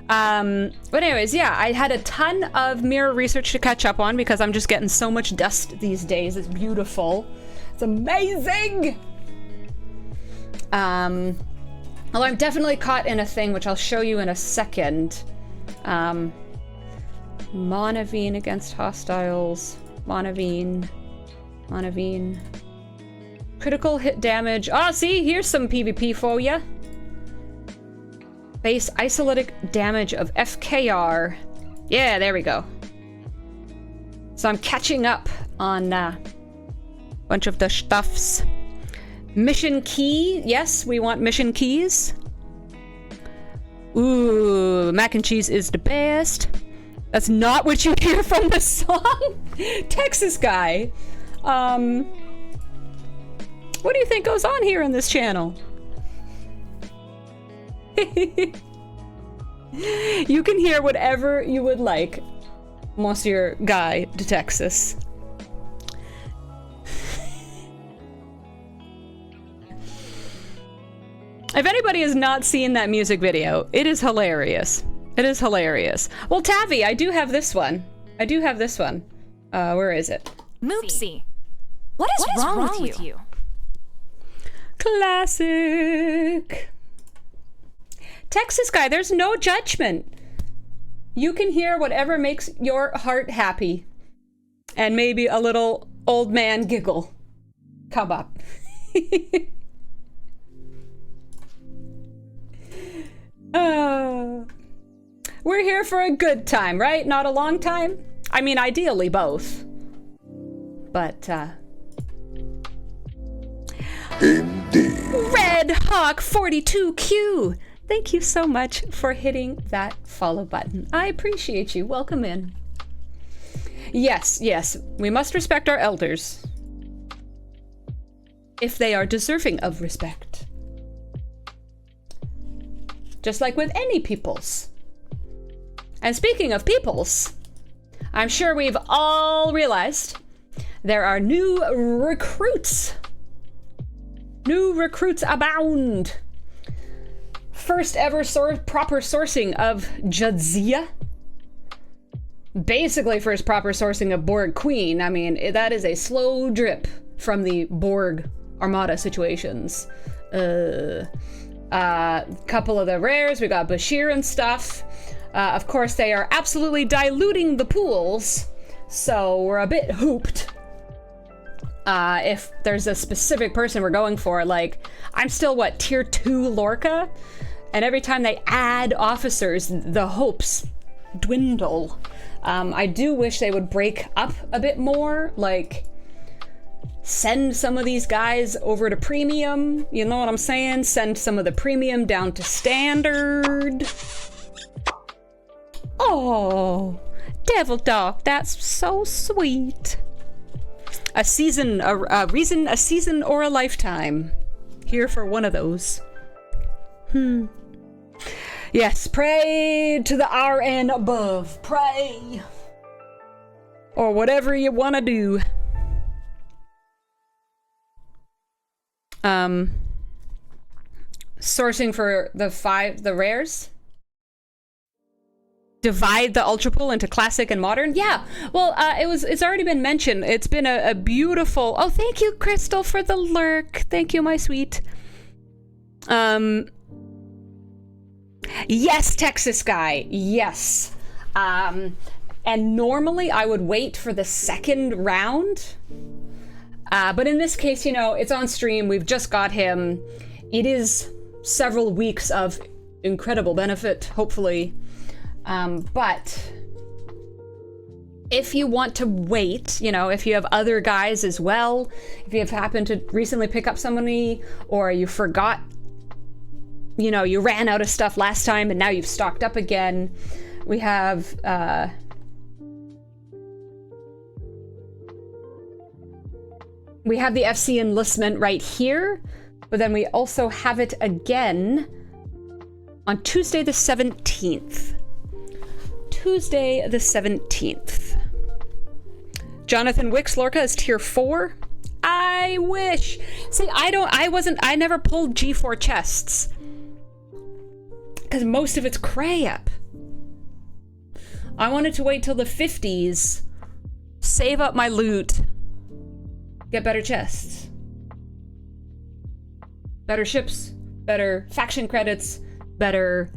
But anyways, yeah, I had a ton of mirror research to catch up on because I'm just getting so much dust these days. It's beautiful. It's amazing. Although I'm definitely caught in a thing, which I'll show you in a second. Monavine against hostiles. Monavine. Critical hit damage. Oh, see, here's some PvP for ya. Base isolytic damage of FKR. Yeah, there we go. So I'm catching up on a bunch of the stuffs. Mission key. Yes, we want mission keys. Ooh, mac and cheese is the best. That's not what you hear from the song. Texas guy. What do you think goes on here in this channel? You can hear whatever you would like, Monsieur Guy de Texas. If anybody has not seen that music video, it is hilarious. It is hilarious. Well, Tavi, I do have this one. Where is it? Moopsy, what is wrong with you? Classic. Texas guy, there's no judgment. You can hear whatever makes your heart happy. And maybe a little old man giggle come up. We're here for a good time, right? Not a long time? I mean, ideally both. But, Indeed. Red Hawk 42Q! Thank you so much for hitting that follow button. I appreciate you. Welcome in. Yes, we must respect our elders. If they are deserving of respect. Just like with any peoples. And speaking of peoples, I'm sure we've all realized there are new recruits. New recruits abound. First ever proper sourcing of Jadzia. Basically first proper sourcing of Borg Queen. I mean, that is a slow drip from the Borg Armada situations. Couple of the rares, we got Bashir and stuff. Of course, they are absolutely diluting the pools, so we're a bit hooped. If there's a specific person we're going for, like, I'm still, what, tier 2 Lorca? And every time they add officers, the hopes dwindle. I do wish they would break up a bit more, like, send some of these guys over to premium, you know what I'm saying? Send some of the premium down to standard. Oh, Devil Dog, that's so sweet. A season, a reason, a season or a lifetime. Here for one of those. Yes, pray to the RN above. Pray. Or whatever you want to do. Sourcing for the rares. Divide the Ultra Pool into classic and modern. Yeah, well, it's already been mentioned. It's been a beautiful. Oh, thank you, Crystal, for the lurk. Thank you, my sweet. Yes, Texas guy. Yes. And normally I would wait for the second round. But in this case, you know, it's on stream. We've just got him. It is several weeks of incredible benefit, hopefully. But if you want to wait, you know, if you have other guys as well, if you have happened to recently pick up somebody, or you forgot, you know, you ran out of stuff last time and now you've stocked up again, we have, we have the FC enlistment right here, but then we also have it again on Tuesday the 17th. Tuesday the 17th. Jonathan Wicks Lorca is tier 4. I wish. See, I never pulled G4 chests. Because most of it's crap. I wanted to wait till the 50s, save up my loot, get better chests, better ships, better faction credits, better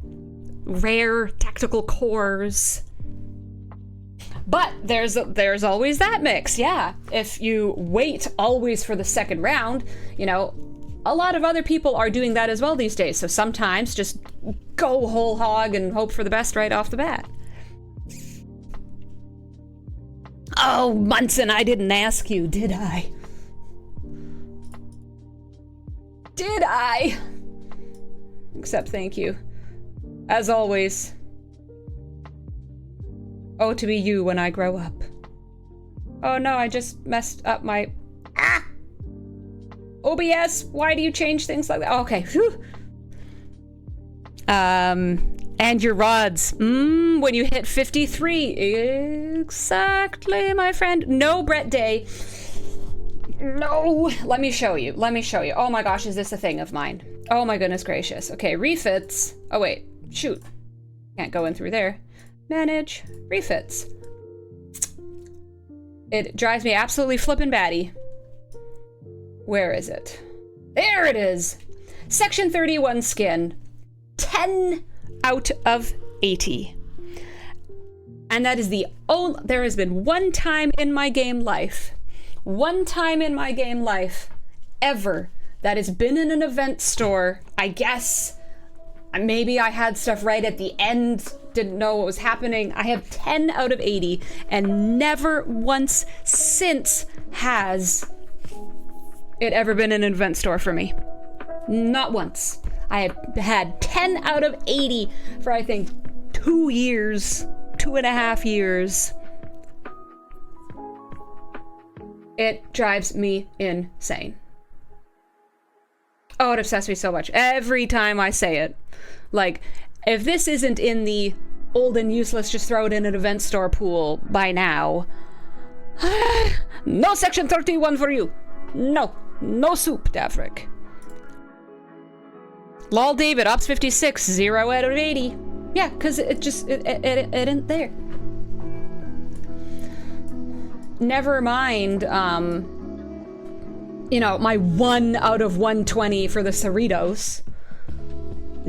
rare tactical cores. But there's always that mix, yeah. If you wait always for the second round, you know, a lot of other people are doing that as well these days. So sometimes just go whole hog and hope for the best right off the bat. Oh, Munson, I didn't ask you, did I? Did I? Except thank you. As always. Oh, to be you when I grow up. Oh no, I just messed up my... Ah! OBS, why do you change things like that? Okay, whew. And your rods. When you hit 53. Exactly, my friend. No, Brett Day. No. Let me show you. Let me show you. Oh my gosh, is this a thing of mine? Oh my goodness gracious. Okay, refits. Oh wait, shoot. Can't go in through there. Manage. Refits. It drives me absolutely flippin' batty. Where is it? There it is! Section 31 skin. 10 out of 80. And that is the only... There has been one time in my game life, ever, that has been in an event store. I guess maybe I had stuff right at the end, didn't know what was happening. I have 10 out of 80, and never once since has it ever been in an event store for me. Not once. I have had 10 out of 80 for, I think, 2 years, 2.5 years. It drives me insane. Oh, it obsesses me so much. Every time I say it. Like, if this isn't in the old and useless, just throw it in an event store pool by now. No Section 31 for you. No. No soup, Davrick. Lol David, Ops 56, 0 out of 80. Yeah, because it isn't there. Never mind, you know, my 1 out of 120 for the Cerritos.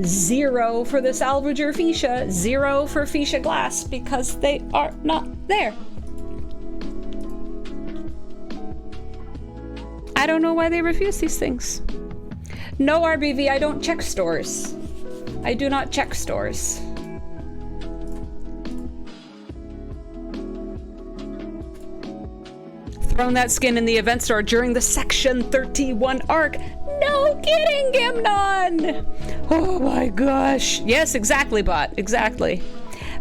0 for the Salvager Fuchsia. 0 for Fuchsia Glass because they are not there. I don't know why they refuse these things. No, RBV, I don't check stores. I do not check stores. Thrown that skin in the event store during the Section 31 arc. No kidding, Gimnon! Oh my gosh. Yes, exactly, bot. Exactly.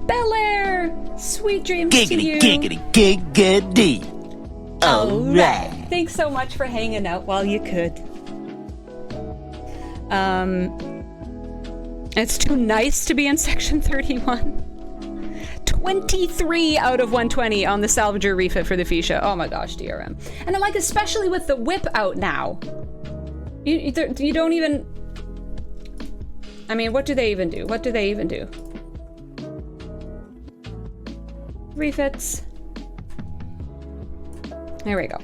Bel Air! Sweet dreams to you. Giggity, giggity. Alright. Thanks so much for hanging out while you could. It's too nice to be in Section 31. 23 out of 120 on the Salvager refit for the Fuchsia. Oh my gosh, DRM. And like, especially with the whip out now. You don't even... I mean, what do they even do? What do they even do? Refits. There we go.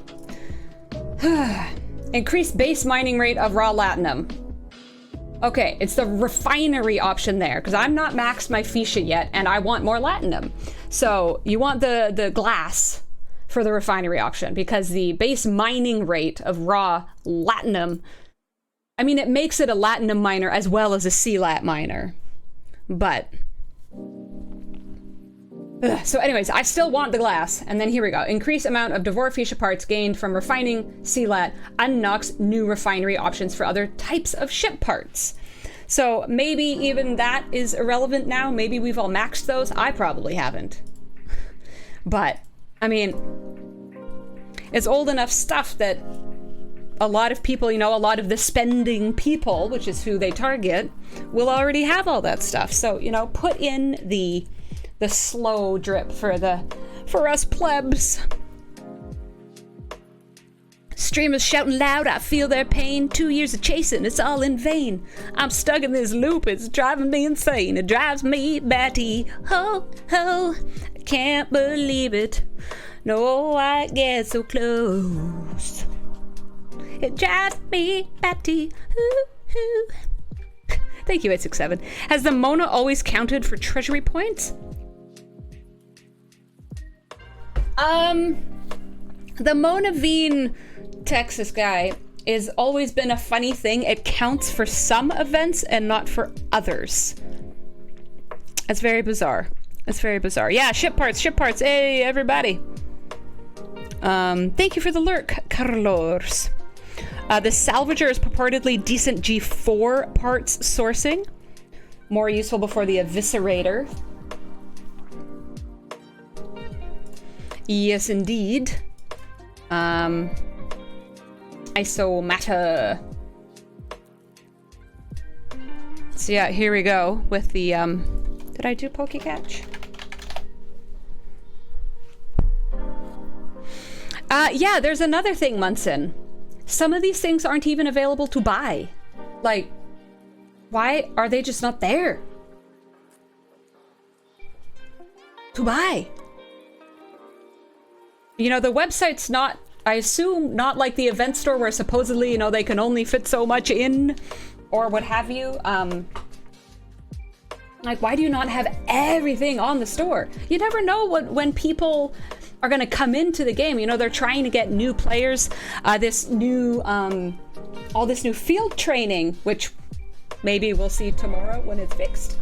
Increased base mining rate of raw latinum. Okay, it's the refinery option there, because I'm not maxed my Fuchsia yet, and I want more latinum. So you want the glass for the refinery option, because the base mining rate of raw latinum, I mean, it makes it a latinum miner as well as a C-lat miner. But... So anyways, I still want the glass, and then here we go. Increase amount of Devore Fuchsia parts gained from refining C-lat unlocks new refinery options for other types of ship parts. So maybe even that is irrelevant now. Maybe we've all maxed those. I probably haven't. But, I mean, it's old enough stuff that a lot of people, you know, a lot of the spending people, which is who they target, will already have all that stuff. So, you know, put in the slow drip for us plebs. Streamers shouting loud, I feel their pain. 2 years of chasing, it's all in vain. I'm stuck in this loop, it's driving me insane. It drives me batty. Ho, ho, I can't believe it. No, I get so close. It drives me batty. Ooh, ooh. Thank you, 867. Has the Mona always counted for treasury points? The Mona Veen Texas guy has always been a funny thing. It counts for some events and not for others. It's very bizarre. It's very bizarre. Yeah, ship parts. Hey, everybody. Thank you for the lurk, Carlos. The Salvager is purportedly decent G4 parts sourcing. More useful before the Eviscerator. Yes, indeed. Isomata. So yeah, here we go with the, did I do Pokecatch? Yeah, there's another thing, Munson. Some of these things aren't even available to buy. Like, why are they just not there? To buy. You know, the website's not, I assume, not like the event store where supposedly, you know, they can only fit so much in or what have you. Like, why do you not have everything on the store? You never know when people are going to come into the game. You know, they're trying to get new players, all this new field training, which maybe we'll see tomorrow when it's fixed.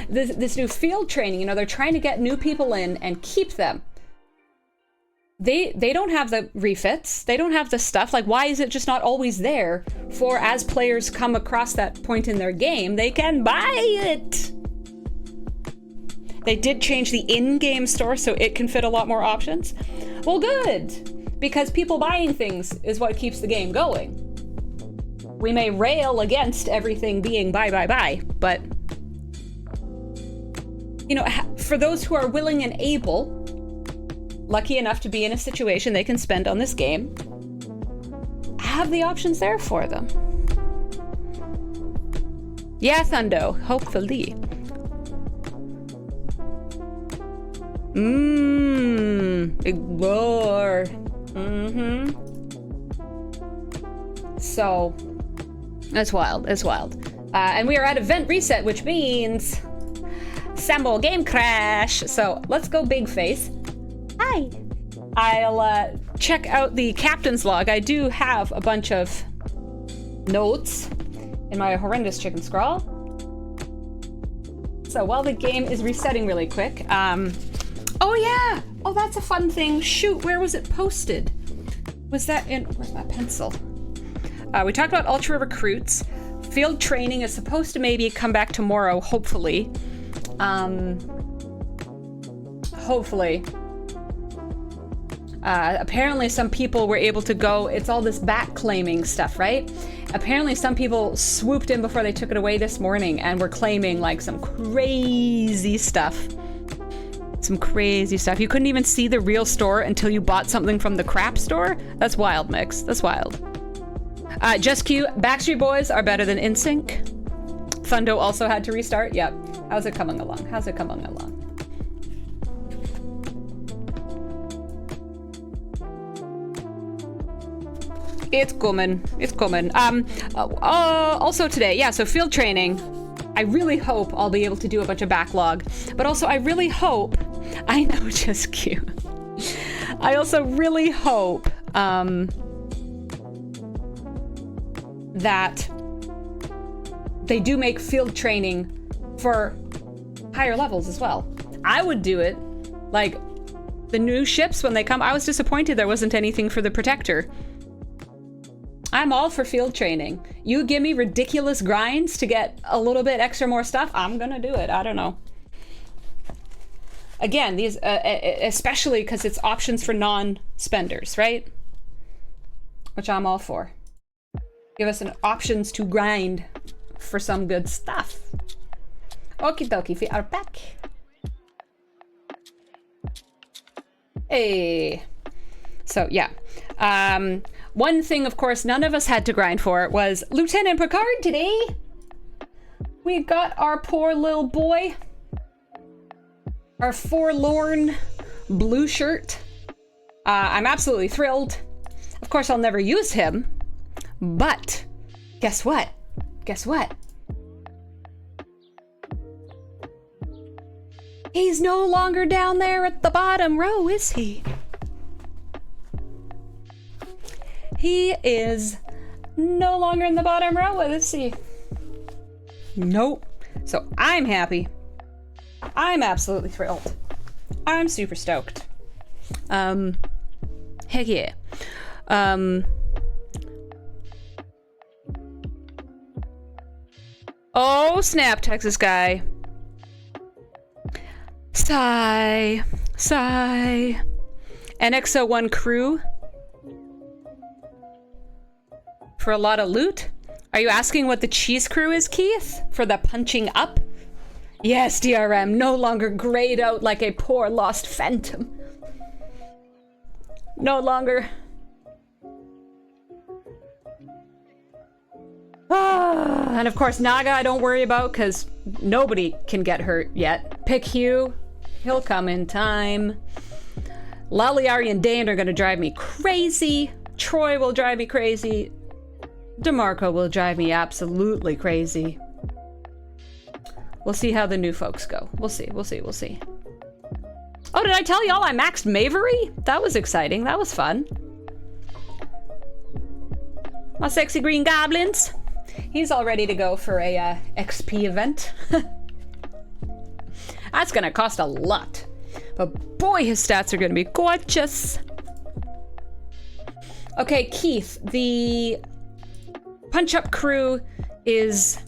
This new field training, you know, they're trying to get new people in and keep them. They don't have the refits. They don't have the stuff. Like, why is it just not always there for as players come across that point in their game, they can buy it? They did change the in-game store so it can fit a lot more options. Well, good, because people buying things is what keeps the game going. We may rail against everything being buy, but you know, for those who are willing and able, lucky enough to be in a situation they can spend on this game, have the options there for them. Yeah, Thundo, hopefully. Ignore. So, that's wild, it's wild. And we are at event reset, which means Sambo game crash. So let's go big face. Hi. I'll check out the captain's log. I do have a bunch of notes in my horrendous chicken scrawl. So while the game is resetting really quick, oh yeah! Oh, that's a fun thing. Shoot, where was it posted? Was that in, where's my pencil? We talked about ultra recruits. Field training is supposed to maybe come back tomorrow, hopefully. Hopefully. Apparently some people were able to go, it's all this back claiming stuff, right? Apparently some people swooped in before they took it away this morning and were claiming like some crazy stuff. Some crazy stuff. You couldn't even see the real store until you bought something from the crap store? That's wild, Mix. That's wild. Just Q, Backstreet Boys are better than NSYNC. Thundo also had to restart. Yep. How's it coming along? How's it coming along? It's coming. It's coming. Also today, yeah, so field training. I really hope I'll be able to do a bunch of backlog, but also I really hope, I know, just cute. I also really hope that they do make field training for higher levels as well. I would do it. Like, the new ships, when they come, I was disappointed there wasn't anything for the Protector. I'm all for field training. You give me ridiculous grinds to get a little bit extra more stuff, I'm gonna do it. I don't know. Again, these, especially because it's options for non-spenders, right? Which I'm all for. Give us an options to grind for some good stuff. Okie dokie, we are back. Hey. So, yeah. One thing, of course, none of us had to grind for was Lieutenant Picard today. We got our poor little boy. Our forlorn blue shirt. I'm absolutely thrilled. Of course, I'll never use him. But, guess what? Guess what? He's no longer down there at the bottom row, is he? He is no longer in the bottom row. Let's see. Nope. So I'm happy. I'm absolutely thrilled. I'm super stoked. Heck yeah. Oh snap, Texas guy. Sigh. Sigh. NX01 crew. For a lot of loot? Are you asking what the cheese crew is, Keith? For the punching up? Yes, DRM, no longer grayed out like a poor lost phantom. No longer. And of course, Naga I don't worry about because nobody can get hurt yet. Pick Hugh, he'll come in time. Laliari and Dane are gonna drive me crazy. Troy will drive me crazy. DeMarco will drive me absolutely crazy. We'll see how the new folks go. We'll see, we'll see, we'll see. Oh, did I tell y'all I maxed Mavery? That was exciting, that was fun. My sexy green goblins. He's all ready to go for a XP event. That's gonna cost a lot. But boy, his stats are gonna be gorgeous. Okay, Keith, the punch-up crew is...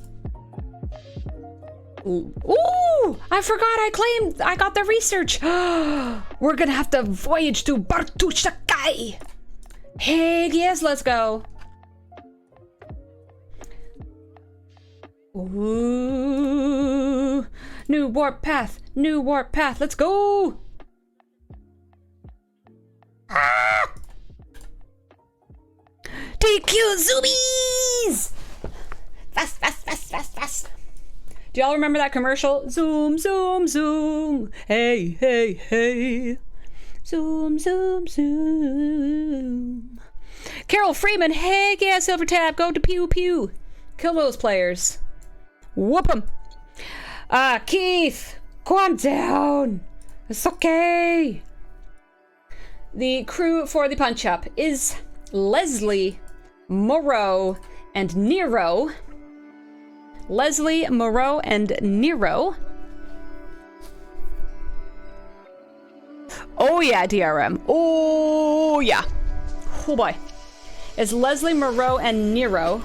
Ooh! I forgot I got the research! We're gonna have to voyage to Bartushakai! Hey, yes, let's go! Ooh! New warp path! New warp path! Let's go! Ah! TQ zoomies! Fast, fast, fast, fast, fast. Do y'all remember that commercial? Zoom, zoom, zoom. Hey, hey, hey. Zoom, zoom, zoom. Carol Freeman, heck yeah, Silver Tab, go to pew pew. Kill those players. Whoop them. Keith, calm down. It's okay. The crew for the punch up is Leslie, Moreau, and Nero. Leslie, Moreau, and Nero. Oh yeah, DRM. Oh yeah. Oh boy. It's Leslie, Moreau, and Nero.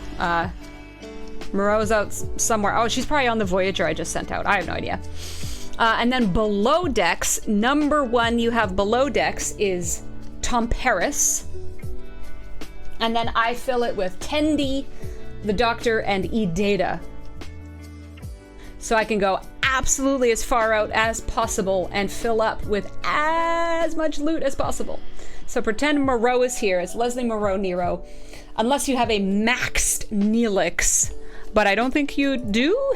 Moreau's out somewhere. Oh, she's probably on the Voyager I just sent out. I have no idea. And then below decks, number 1 you have below decks is Tom Paris. And then I fill it with Tendi, the Doctor, and E Data. So I can go absolutely as far out as possible and fill up with as much loot as possible. So pretend Moreau is here. It's Leslie, Moreau, Nero. Unless you have a maxed Neelix, but I don't think you do.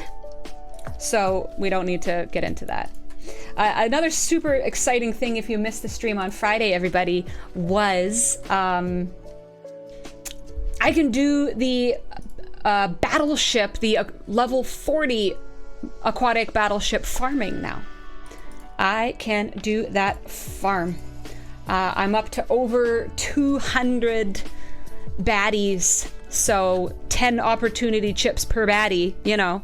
So we don't need to get into that. Another super exciting thing, if you missed the stream on Friday, everybody, was I can do the battleship, the level 40 aquatic battleship farming now. I can do that farm. I'm up to over 200 baddies, so 10 opportunity chips per baddie, you know.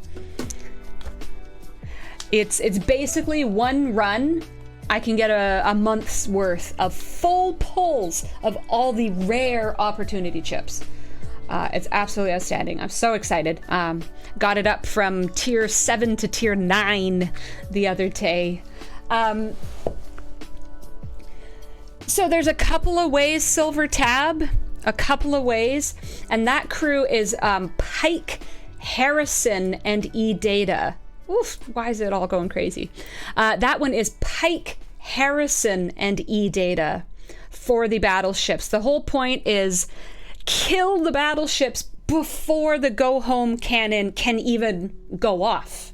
It's basically one run. I can get a month's worth of full pulls of all the rare opportunity chips. It's absolutely outstanding. I'm so excited. Got it up from tier 7 to tier 9 the other day. So there's a couple of ways, Silver Tab, a couple of ways, and that crew is Pike, Harrison, and E Data. Oof, why is it all going crazy? That one is Pike, Harrison, and E Data for the battleships. The whole point is kill the battleships before the go home cannon can even go off,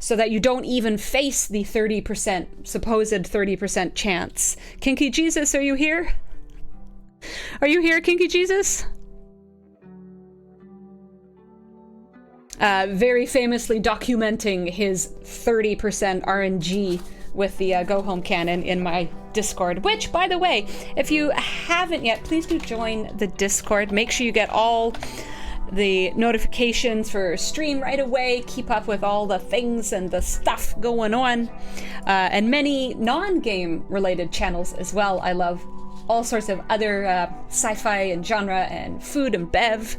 so that you don't even face the 30%, supposed 30% chance. Kinky Jesus, are you here? Are you here, Kinky Jesus? Very famously documenting his 30% RNG with the go home cannon in my Discord, which, by the way, if you haven't yet, please do join the Discord. Make sure you get all the notifications for stream right away, keep up with all the things and the stuff going on, and many non-game related channels as well. I love all sorts of other sci-fi and genre and food and bev,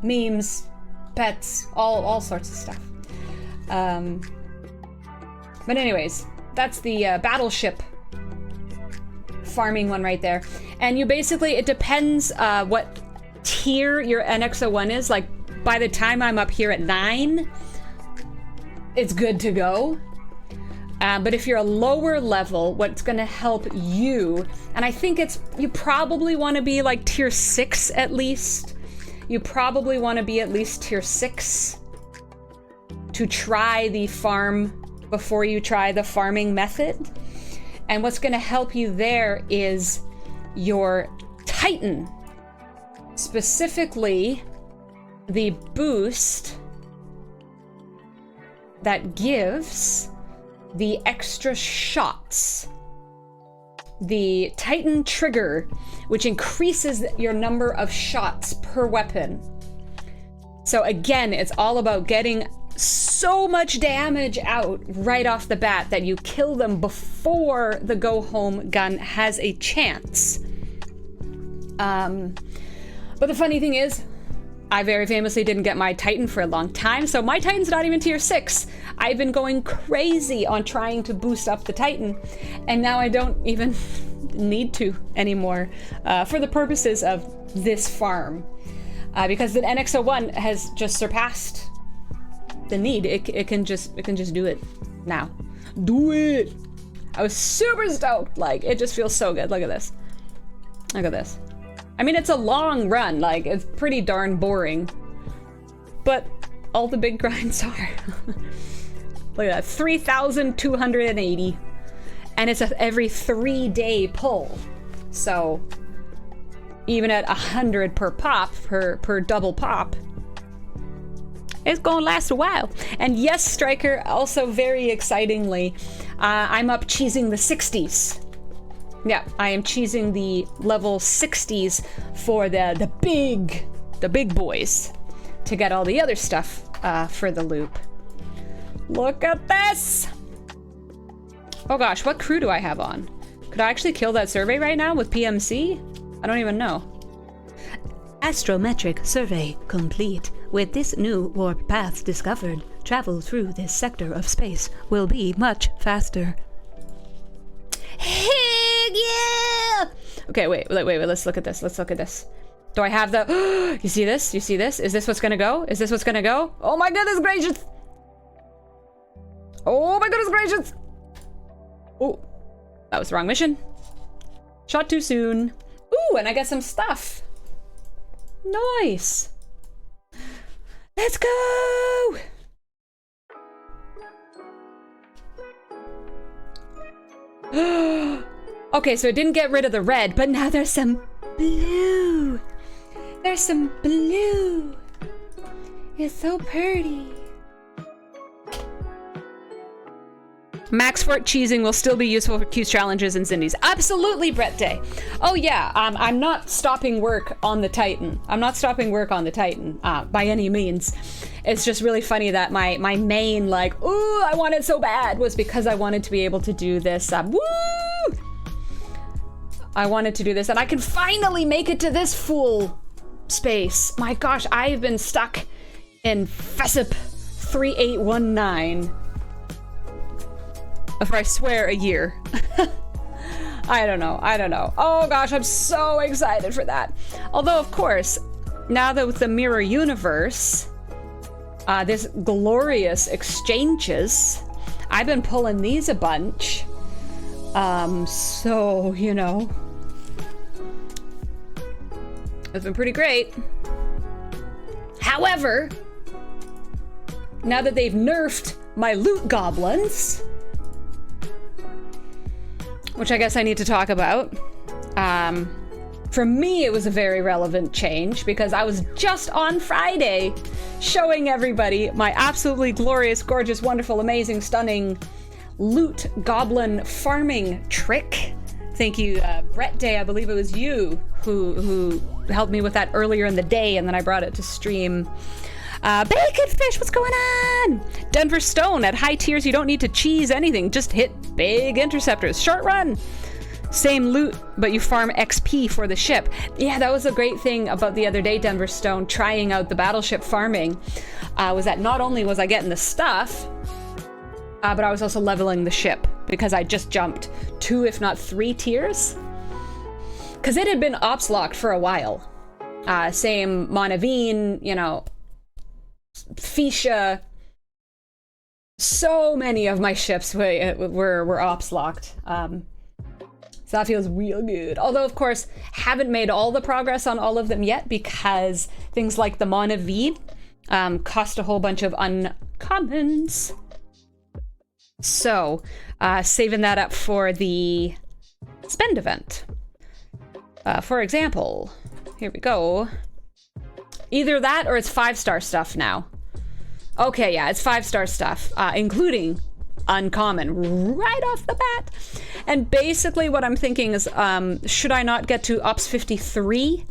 memes, pets, all sorts of stuff. But anyways, that's the battleship farming one right there. And you basically, it depends what tier your NX-01 is. Like, by the time I'm up here at 9, it's good to go. But if you're a lower level, what's going to help you, and I think you probably want to be like tier 6 at least. You probably want to be at least tier 6 to try the farm before you try the farming method. And what's going to help you there is your Titan. Specifically, the boost that gives the extra shots. The Titan trigger, which increases your number of shots per weapon. So again, it's all about getting so much damage out right off the bat that you kill them before the go home gun has a chance. But the funny thing is, I very famously didn't get my Titan for a long time, so my Titan's not even tier 6. I've been going crazy on trying to boost up the Titan, and now I don't even need to anymore for the purposes of this farm. Because the NX-01 has just surpassed the need. It can just do it now. Do it! I was super stoked. Like, it just feels so good. Look at this. Look at this. I mean, it's a long run. Like, it's pretty darn boring. But all the big grinds are. Look at that. 3,280. And it's a every 3-day pull. So even at 100 per pop, per double pop, it's gonna last a while. And yes, Striker, also very excitingly, I'm up cheesing the 60s. Yeah, I am cheesing the level 60s for the big boys to get all the other stuff for the loop. Look at this! Oh gosh, what crew do I have on? Could I actually kill that survey right now with PMC? I don't even know. Astrometric survey complete. With this new warp path discovered, travel through this sector of space will be much faster. Heck yeah! Okay, wait, let's look at this. Let's look at this. Do I have the... You see this? You see this? Is this what's gonna go? Is this what's gonna go? Oh my goodness gracious! Oh my goodness gracious! Oh, that was the wrong mission. Shot too soon. Ooh, and I got some stuff. Nice. Let's go! Okay, so it didn't get rid of the red, but now there's some blue. There's some blue. It's so pretty. Max Fort cheesing will still be useful for Q's challenges and Zindies. Absolutely, Brett Day. Oh yeah, I'm not stopping work on the Titan. I'm not stopping work on the Titan by any means. It's just really funny that my main, like, ooh, I want it so bad, was because I wanted to be able to do this. Woo! I wanted to do this, and I can finally make it to this full space. My gosh, I've been stuck in FESIP 3819 for, I swear, a year. I don't know. Oh gosh, I'm so excited for that. Although, of course, now that with the mirror universe, this glorious exchanges, I've been pulling these a bunch. So, you know, it's been pretty great. However, now that they've nerfed my loot goblins, which I guess I need to talk about. For me, it was a very relevant change because I was just on Friday showing everybody my absolutely glorious, gorgeous, wonderful, amazing, stunning loot goblin farming trick. Thank you, Brett Day. I believe it was you who helped me with that earlier in the day, and then I brought it to stream. Bacon Fish, what's going on? Denver Stone, at high tiers you don't need to cheese anything, just hit big interceptors. Short run. Same loot, but you farm XP for the ship. Yeah, that was a great thing about the other day, Denver Stone, trying out the battleship farming, was that not only was I getting the stuff, but I was also leveling the ship because I just jumped 2, if not 3 tiers. Because it had been ops locked for a while. Same Monavine, you know, Fisha. So many of my ships were ops locked. So that feels real good. Although, of course, haven't made all the progress on all of them yet because things like the Monavine cost a whole bunch of uncommons. So, saving that up for the spend event. For example, here we go. Either that or it's 5-star stuff now. Okay, yeah, it's 5-star stuff, including uncommon right off the bat. And basically what I'm thinking is, should I not get to Ops 53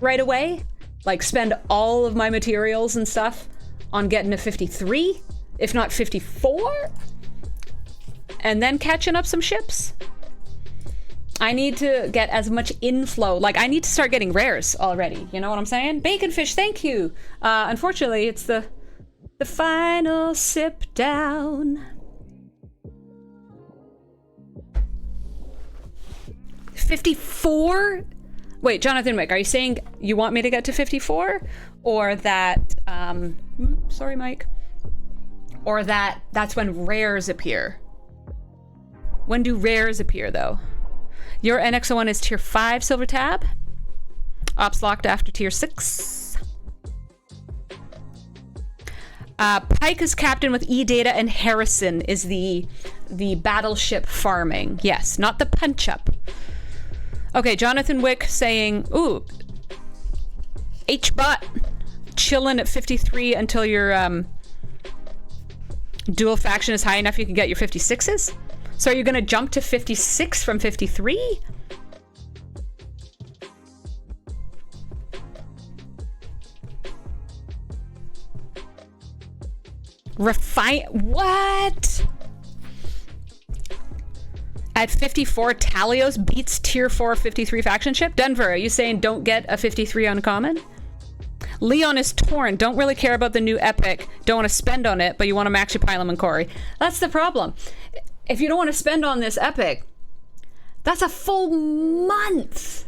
right away? Like spend all of my materials and stuff on getting to 53, if not 54? And then catching up some ships? I need to get as much inflow. Like, I need to start getting rares already. You know what I'm saying? Bacon Fish, thank you. Unfortunately, it's the final sip down. 54? Wait, Jonathan Wick, are you saying you want me to get to 54? Or that, sorry, Mike. Or that's when rares appear? When do rares appear, though? Your NX01 is tier 5 silver tab. Ops locked after tier 6. Pike is captain with E data, and Harrison is the battleship farming. Yes, not the punch up. Okay, Jonathan Wick saying, ooh, H-bot chilling at 53 until your dual faction is high enough you can get your 56s. So are you gonna jump to 56 from 53? What? At 54, Talios beats tier 4 53 faction ship? Denver, are you saying don't get a 53 uncommon? Leon is torn. Don't really care about the new epic. Don't want to spend on it, but you want to max your Pilum and Corey. That's the problem. If you don't want to spend on this epic, that's a full month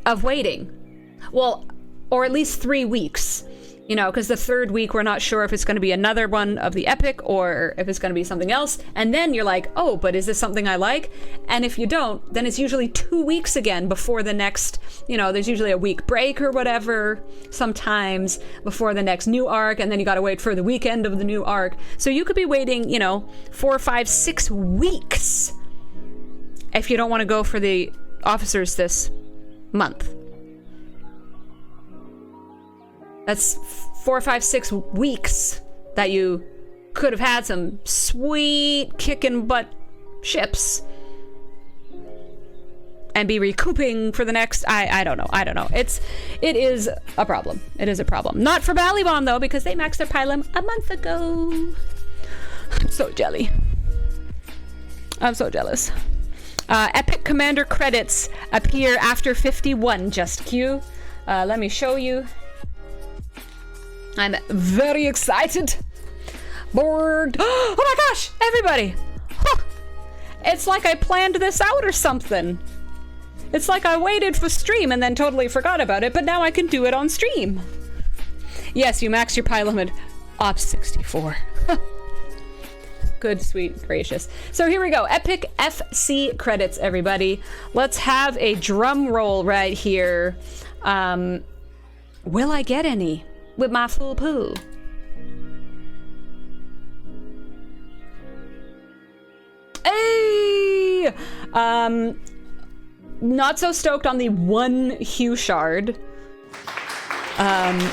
of waiting. Well, or at least 3 weeks. You know, because the third week we're not sure if it's going to be another one of the epic or if it's going to be something else. And then you're like, oh, but is this something I like? And if you don't, then it's usually 2 weeks again before the next, you know, there's usually a week break or whatever sometimes before the next new arc. And then you got to wait for the weekend of the new arc. So you could be waiting, you know, 4, 5, 6 weeks if you don't want to go for the officers this month. That's 4, 5, 6 weeks that you could have had some sweet kicking butt ships and be recouping for the next. I don't know. It is a problem. It is a problem. Not for Ballybomb though, because they maxed their Pilum a month ago. I'm so jelly. I'm so jealous. Epic Commander credits appear after 51. Just Q. Let me show you. I'm very excited. Bored. Oh my gosh, everybody. Huh. It's like I planned this out or something. It's like I waited for stream and then totally forgot about it, but now I can do it on stream. Yes, you max your Pilum at Ops 64. Good, sweet, gracious. So here we go. Epic FC credits, everybody. Let's have a drum roll right here. Will I get any? With my full pool. Hey! Not so stoked on the 1 Hue shard. Thank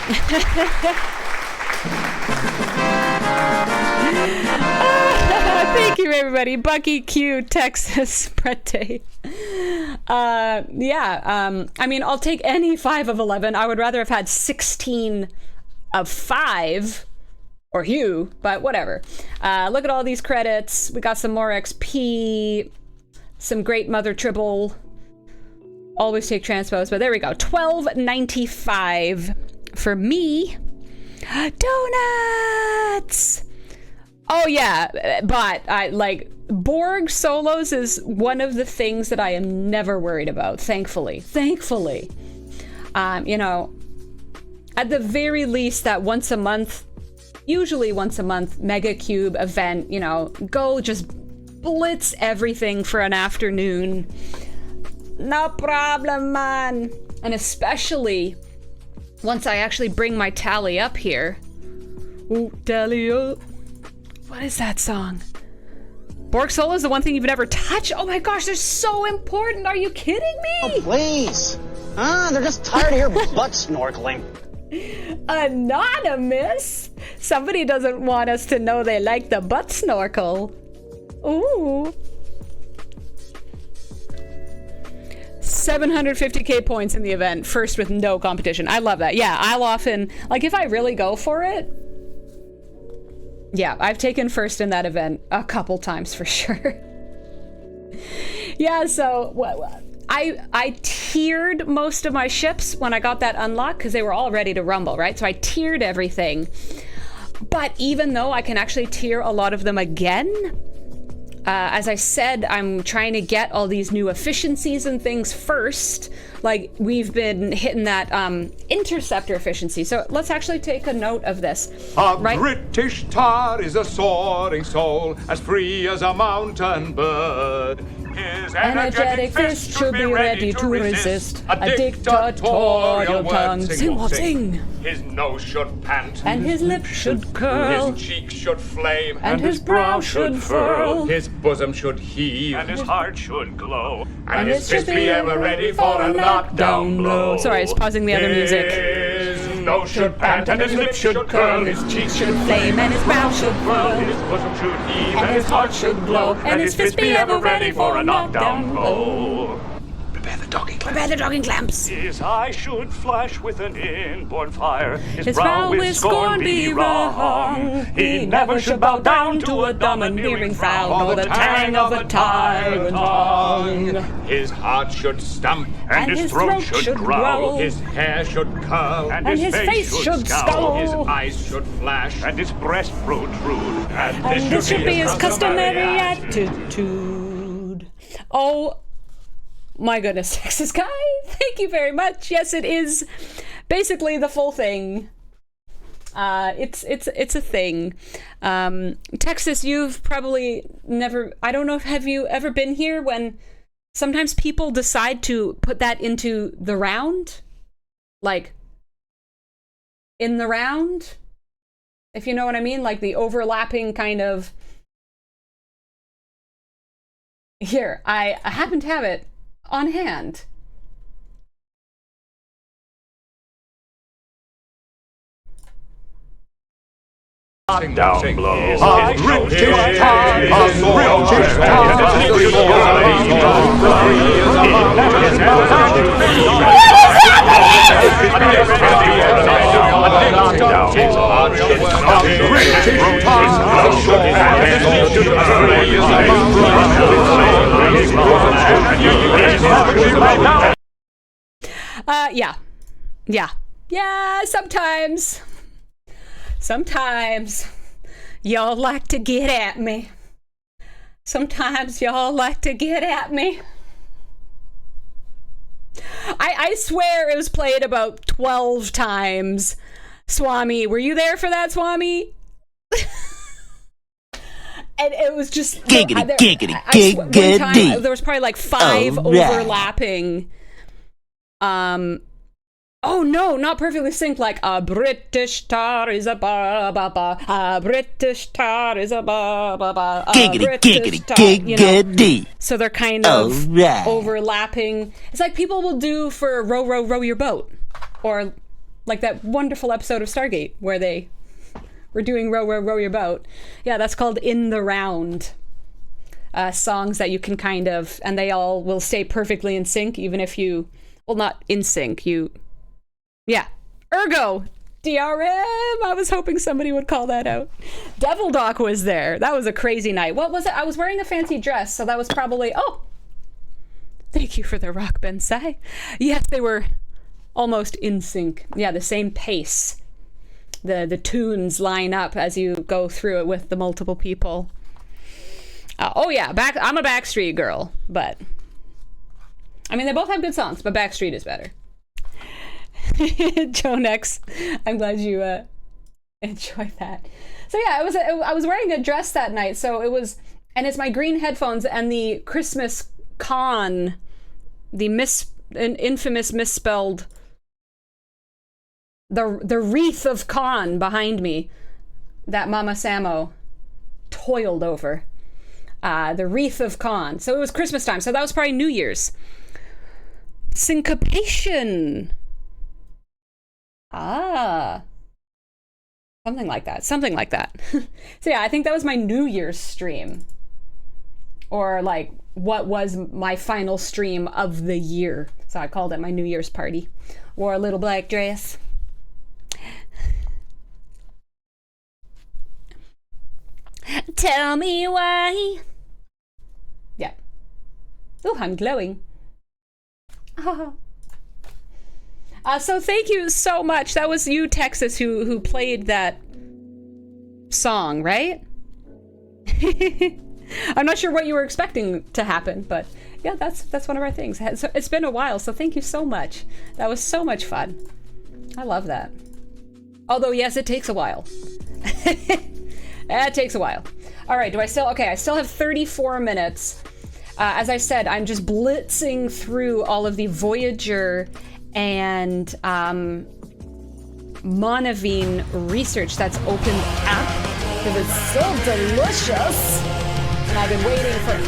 you, everybody. Bucky Q, Texas, Brett Day. I mean, I'll take any 5 of 11. I would rather have had 16 of 5 or Hugh, but whatever. Look at all these credits. We got some more XP, some great Mother Tribble. Always take transpose, but there we go. $12.95 for me. Donuts! Oh yeah, but I like Borg solos is one of the things that I am never worried about, thankfully. You know, at the very least that once a month, usually once a month, Mega Cube event, you know, go just blitz everything for an afternoon. No problem, man. And especially once I actually bring my tally up here. Ooh, tally up. What is that song? Borg Solo is the one thing you've never touched? Oh my gosh, they're so important. Are you kidding me? Oh, please. They're just tired of your butt snorkeling. Anonymous? Somebody doesn't want us to know they like the butt snorkel. Ooh. 750k points in the event, first with no competition. I love that. Yeah, I'll often, like if I really go for it, yeah, I've taken first in that event a couple times for sure. Yeah, so I tiered most of my ships when I got that unlock because they were all ready to rumble, right? So I tiered everything. But even though I can actually tier a lot of them again, as I said, I'm trying to get all these new efficiencies and things first. Like, we've been hitting that interceptor efficiency. So let's actually take a note of this. A British tar is a soaring soul, as free as a mountain bird. His energetic fist should be ready to resist a dictatorial tongue. Sing, what sing? His nose should pant, And his lips should curl, his cheek should flame, and his brow should furl, his bosom should heave, and his heart should glow, and his fist be ever ready for a knockdown blow. Sorry, I was pausing the other music. His nose should pant, and his lips should curl, his cheeks should Flame, and his brow should furl, his bosom should heave, and his heart should glow, and his fist be ever ready for a knockdown blow. Prepare the docking clamps. Prepare the docking clamps. His eye should flash with an inborn fire. His brow with scorn be wrong. He never should bow down to a domineering frown, or the tang of a tyrant tongue. His heart should stamp, and his throat should growl. His hair should curl, and his face should scowl. His eyes should flash, and his breast protrude. And this should be his customary attitude. Oh my goodness, Texas Guy, thank you very much. Yes, it is basically the full thing. It's a thing. Texas, you've probably never, I don't know, have you ever been here when sometimes people decide to put that into the round? Like, in the round? If you know what I mean, like the overlapping kind of... Here, I happen to have it on hand. Down blow. Yeah, sometimes y'all like to get at me. Sometimes y'all like to get at me. I swear it was played about 12 times. Swami, were you there for that, Swami? And it was just... Giggity. There was probably like 5 overlapping... Oh no, not perfectly synced, like a British tar is a ba ba ba, a British tar is a ba ba ba, giggity. So they're kind of overlapping. It's like people will do for row, row, row your boat. Or like that wonderful episode of Stargate where they were doing row, row, row your boat. Yeah, that's called In the Round. Songs that you can kind of, and they all will stay perfectly in sync, even if you, well, not in sync, yeah. Ergo. DRM. I was hoping somebody would call that out. Devil Doc was there. That was a crazy night. What was it? I was wearing a fancy dress, so that was probably... Oh! Thank you for the rock, Bensai. Yes, they were almost in sync. Yeah, the same pace. The tunes line up as you go through it with the multiple people. Oh yeah, I'm a Backstreet girl, but... I mean, they both have good songs, but Backstreet is better. Joan X, I'm glad you enjoyed that. So yeah, I was wearing a dress that night, so it was, and it's my green headphones and the Christmas con, an infamous misspelled, the wreath of con behind me that Mama Samo toiled over. The wreath of con. So it was Christmas time, so that was probably New Year's. Syncopation. Something like that. So yeah, I think that was my New Year's stream. Or like, what was my final stream of the year. So I called it my New Year's party. Wore a little black dress. Tell me why. Yeah. Oh, I'm glowing. So thank you so much. That was you, Texas, who played that song, right? I'm not sure what you were expecting to happen, but yeah, that's one of our things. It's been a while, so thank you so much. That was so much fun. I love that. Although, yes, it takes a while. It takes a while. All right, I still have 34 minutes. As I said, I'm just blitzing through all of the Voyager and Monavine research that's opened up because it's so delicious, and I've been waiting forever.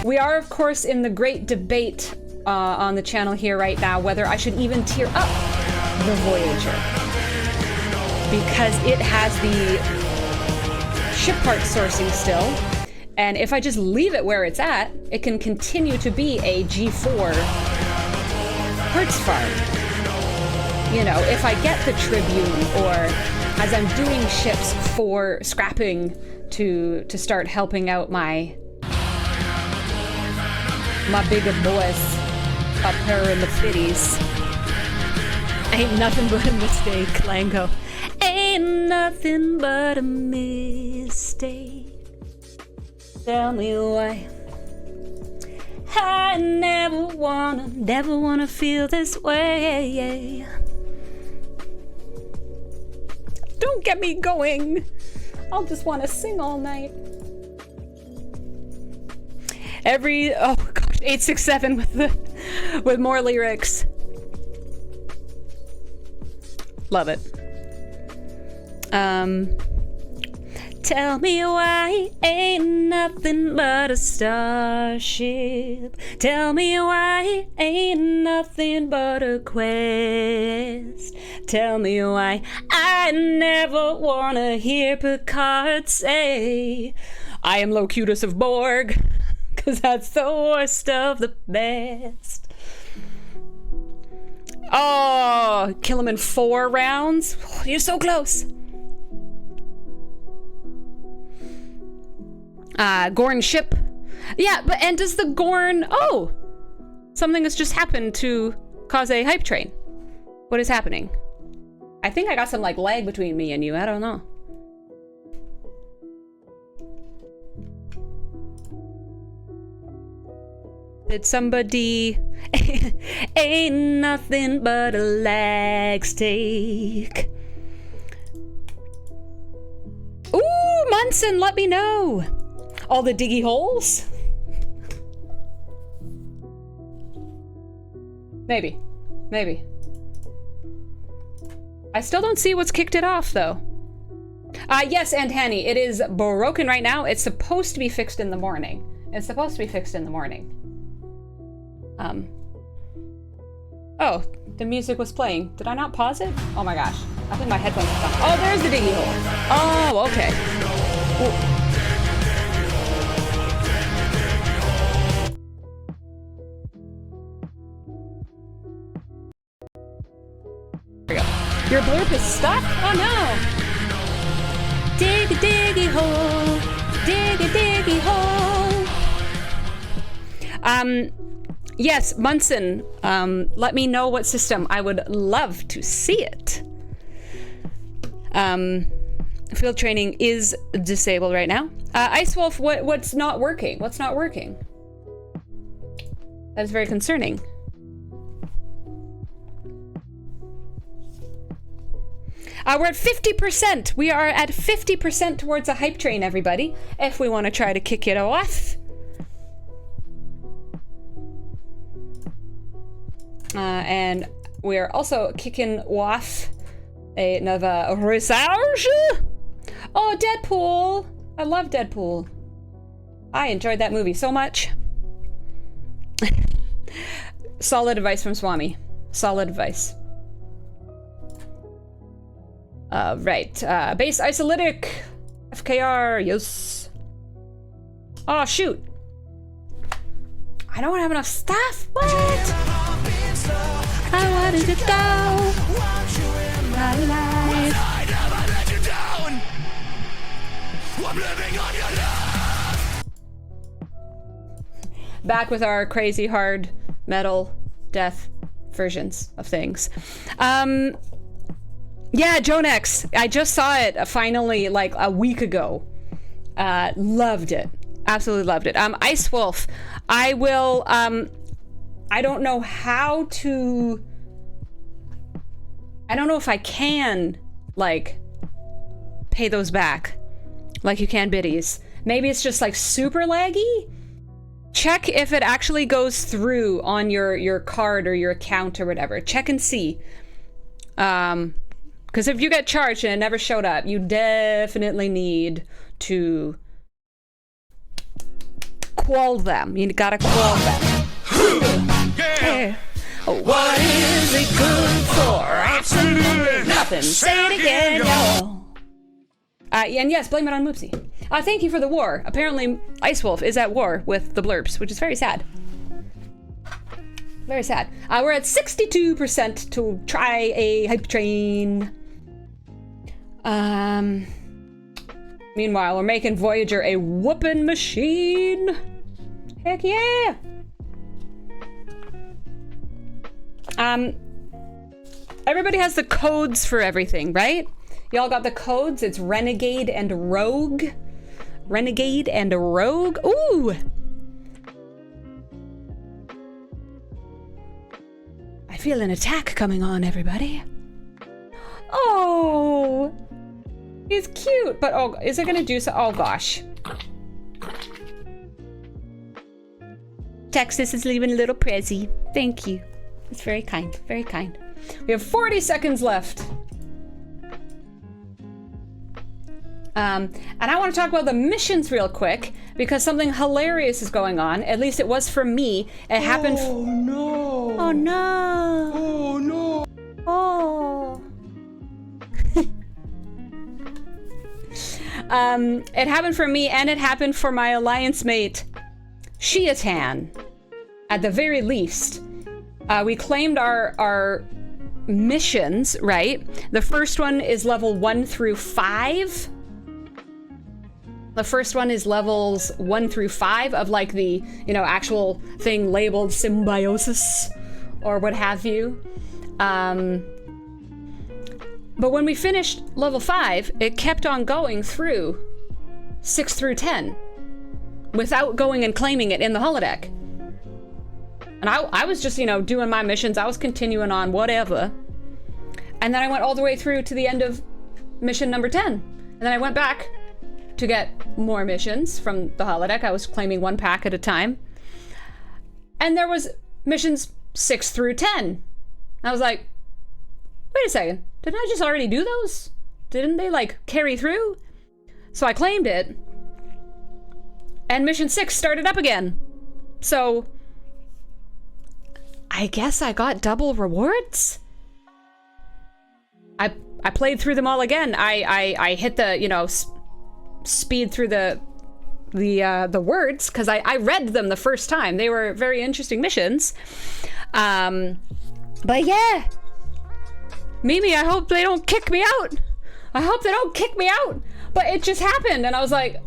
We are, of course, in the great debate on the channel here right now whether I should even tier up the Voyager, because it has the ship part sourcing still, and if I just leave it where it's at, it can continue to be a G4 parts farm. You know, if I get the Tribune, or as I'm doing ships for scrapping to start helping out my bigger boys up here in the fitties. Ain't nothing but a mistake, Lango. Ain't nothing but a mistake. Tell me why. I never wanna feel this way. Don't get me going. I'll just wanna sing all night. Oh gosh, 867 with more lyrics. Love it. Tell me why ain't nothing but a starship. Tell me why ain't nothing but a quest. Tell me why I never wanna hear Picard say, I am Locutus of Borg, 'cause that's the worst of the best. Oh, kill him in 4 rounds? You're so close. Gorn ship. Yeah, and does the Gorn... Oh! Something has just happened to cause a hype train. What is happening? I think I got some, like, lag between me and you. I don't know. Did somebody... Ain't nothing but a lag steak. Ooh, Munson, let me know. All the diggy holes? Maybe. I still don't see what's kicked it off, though. Yes, and Hanny, it is broken right now. It's supposed to be fixed in the morning. Oh, the music was playing. Did I not pause it? Oh my gosh. I think my headphones are on. Oh, there's the diggy hole. Oh, okay. Ooh. There we go. Your blurb is stuck? Oh no! Diggy diggy hole. Diggy diggy hole. Yes, Munson, let me know what system. I would love to see it. Field training is disabled right now. Ice Wolf, what's not working? What's not working? That is very concerning. We're at 50%. We are at 50% towards a hype train, everybody. If we want to try to kick it off. And we're also kicking off another research. Oh, Deadpool! I love Deadpool. I enjoyed that movie so much. Solid advice from Swami. Solid advice. Right. Base isolytic. FKR, yes. Oh, shoot. I don't have enough stuff. What? I wanted to go. My life. Back with our crazy hard metal death versions of things. Yeah, Jonex. I just saw it finally like a week ago. Loved it. Absolutely loved it. Ice Wolf. I will, I don't know how to, I don't know if I can, like, pay those back like you can biddies, Maybe it's just like super laggy. Check if it actually goes through on your card or your account or whatever. Check and see. Because if you get charged and it never showed up, you definitely need to quell them. You gotta quell them. Yeah. What is it good for? Absolutely nothing. Say it again, y'all. And yes, blame it on Moopsy. Thank you for the war. Apparently, Ice Wolf is at war with the Blurps, which is very sad. Very sad. We're at 62% to try a hype train. Meanwhile, we're making Voyager a whooping machine. Heck yeah! Everybody has the codes for everything, right? Y'all got the codes? It's Renegade and Rogue. Renegade and Rogue? Ooh! I feel an attack coming on, everybody. Oh! He's cute, but oh, is it gonna do so? Oh gosh. Texas is leaving a little prezzy. Thank you. It's very kind, very kind. We have 40 seconds left. And I want to talk about the missions real quick because something hilarious is going on. At least it was for me. It happened. Oh no! Oh no! Oh no! Oh. It happened for me and it happened for my alliance mate, Shiatan. At the very least, we claimed our missions, right? The first one is level 1 through 5. The first one is levels 1 through 5 of like the, you know, actual thing labeled symbiosis or what have you. But when we finished level 5, it kept on going through 6 through 10 without going and claiming it in the holodeck. And I was just, you know, doing my missions. I was continuing on whatever. And then I went all the way through to the end of mission number 10. And then I went back to get more missions from the holodeck. I was claiming one pack at a time. And there was missions 6 through 10. I was like, wait a second. Didn't I just already do those? Didn't they like carry through? So I claimed it. And mission 6 started up again. So I guess I got double rewards? I played through them all again. I hit the, you know, speed through the words because I read them the first time. They were very interesting missions. But yeah. Mimi, I hope they don't kick me out. I hope they don't kick me out. But it just happened and I was like,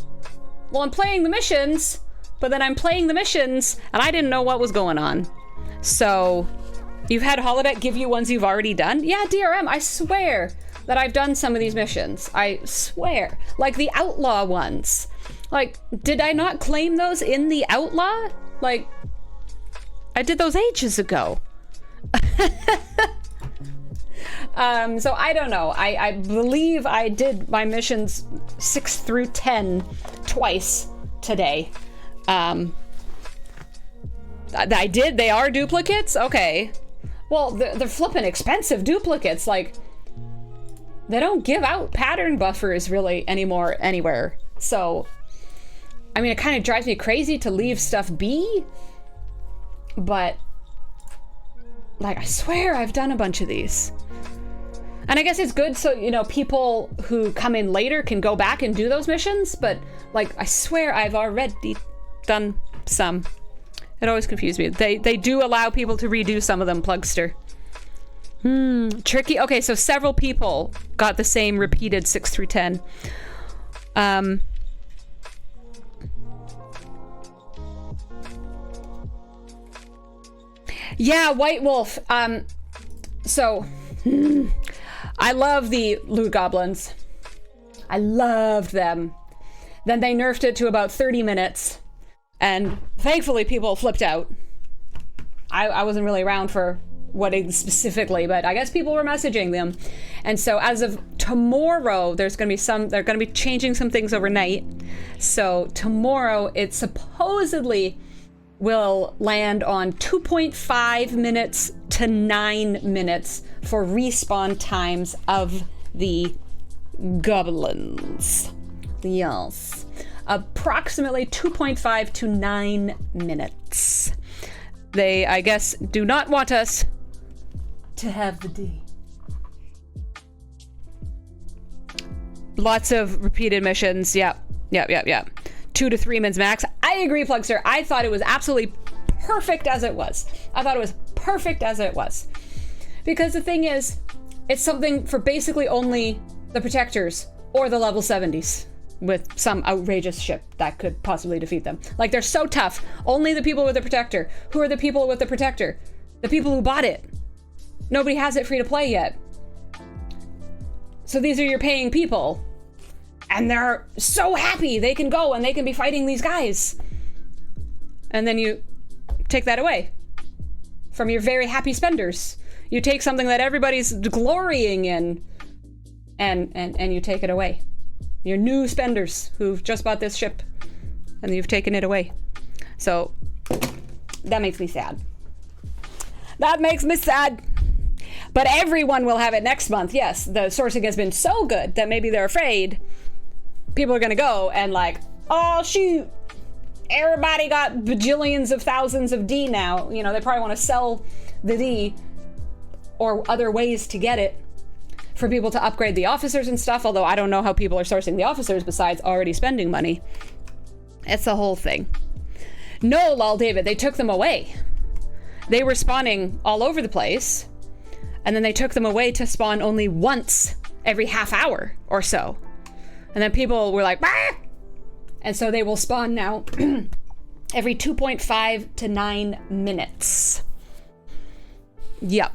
well, I'm playing the missions, but then I'm playing the missions and I didn't know what was going on. So you've had holodeck give you ones you've already done? Yeah, DRM, I swear that I've done some of these missions. I swear. Like the outlaw ones. Like, did I not claim those in the outlaw? Like, I did those ages ago. So I don't know. I believe I did my missions 6 through 10 twice today. I did? They are duplicates? Okay. Well, they're flipping expensive duplicates. Like, they don't give out pattern buffers really anymore anywhere. So, I mean, it kind of drives me crazy to leave stuff be. But, like, I swear I've done a bunch of these. And I guess it's good so, you know, people who come in later can go back and do those missions. But, like, I swear I've already done some. It always confused me. They do allow people to redo some of them, Plugster. Tricky. Okay, so several people got the same repeated 6 through 10. Yeah, White Wolf. So I love the loot goblins. I loved them. Then they nerfed it to about 30 minutes. And thankfully people flipped out. I wasn't really around for what specifically, but I guess people were messaging them. And so as of tomorrow, they're going to be changing some things overnight. So tomorrow it supposedly will land on 2.5 minutes to 9 minutes for respawn times of the goblins. Yes. Approximately 2.5 to 9 minutes. They, I guess, do not want us to have the D. Lots of repeated missions. Yep. 2 to 3 minutes max. I agree, Plugster. I thought it was absolutely perfect as it was. Because the thing is, it's something for basically only the protectors or the level 70s with some outrageous ship that could possibly defeat them. Like, they're so tough. Only the people with the protector. Who are the people with the protector? The people who bought it. Nobody has it free to play yet. So these are your paying people. And they're so happy they can go and they can be fighting these guys. And then you take that away from your very happy spenders. You take something that everybody's glorying in and you take it away. Your new spenders who've just bought this ship and you've taken it away. So that makes me sad. But everyone will have it next month. Yes, the sourcing has been so good that maybe they're afraid people are gonna go and like, oh shoot, everybody got bajillions of thousands of D now. You know, they probably want to sell the D or other ways to get it for people to upgrade the officers and stuff, although I don't know how people are sourcing the officers besides already spending money. It's the whole thing. No, lol, David, they took them away. They were spawning all over the place, and then they took them away to spawn only once every half hour or so. And then people were like, bah! And so they will spawn now every 2.5 to 9 minutes. Yep.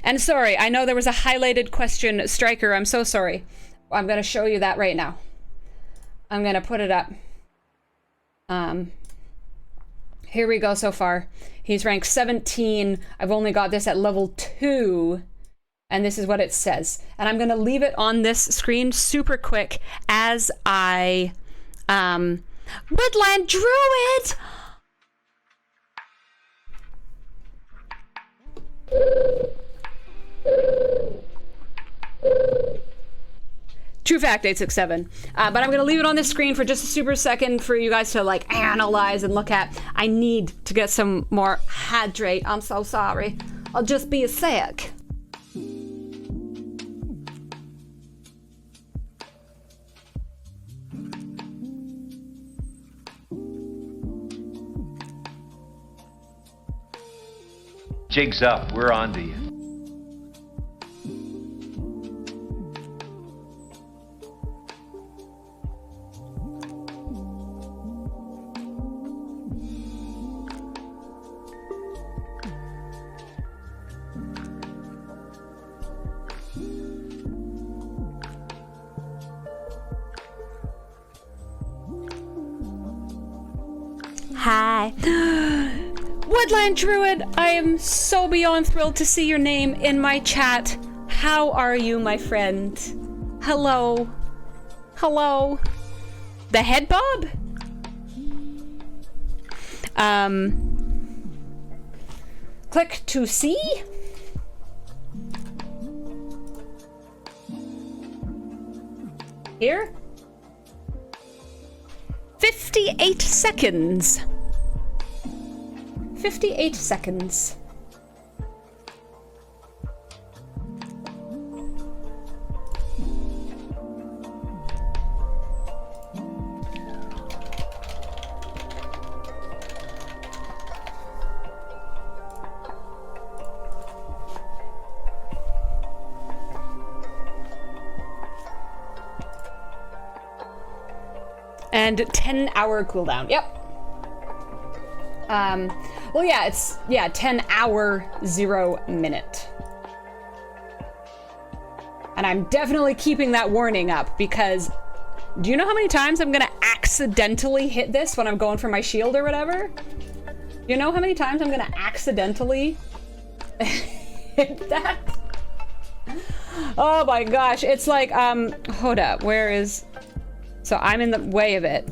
And sorry, I know there was a highlighted question, Striker. I'm so sorry. I'm going to show you that right now. I'm going to put it up. Here we go so far. He's ranked 17. I've only got this at level 2. And this is what it says. And I'm going to leave it on this screen super quick as I... Woodland Druid! True fact, 867. But I'm going to leave it on this screen for just a super second for you guys to like analyze and look at. I need to get some more hydrate. I'm so sorry. I'll just be a sec. Jig's up. We're on to you. Hi. Woodland Druid, I am so beyond thrilled to see your name in my chat. How are you, my friend? Hello. Hello. The head bob? Click to see? Here? 58 seconds. 58 seconds. And 10-hour cooldown. Yep. Well, yeah, it's 10 hour 0 minute. And I'm definitely keeping that warning up because do you know how many times I'm gonna accidentally hit this when I'm going for my shield or whatever? You know how many times I'm gonna accidentally hit that. Oh my gosh, it's like, hold up, where is... So I'm in the way of it.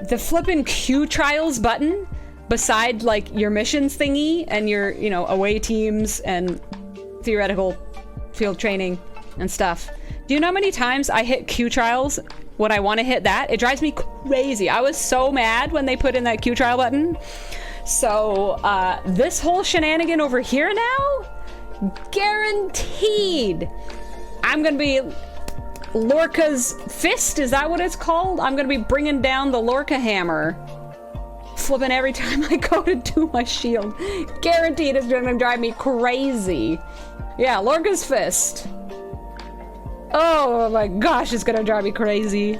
The flippin' Q trials button beside like your missions thingy and your, you know, away teams and theoretical field training and stuff. Do you know how many times I hit Q trials when I want to hit that? It drives me crazy. I was so mad when they put in that Q trial button. So, this whole shenanigan over here now, guaranteed, I'm gonna be Lorca's fist, is that what it's called? I'm gonna be bringing down the Lorca hammer. Flipping every time I go to do my shield. Guaranteed it's gonna drive me crazy. Yeah, Lorca's fist. Oh my gosh, it's gonna drive me crazy.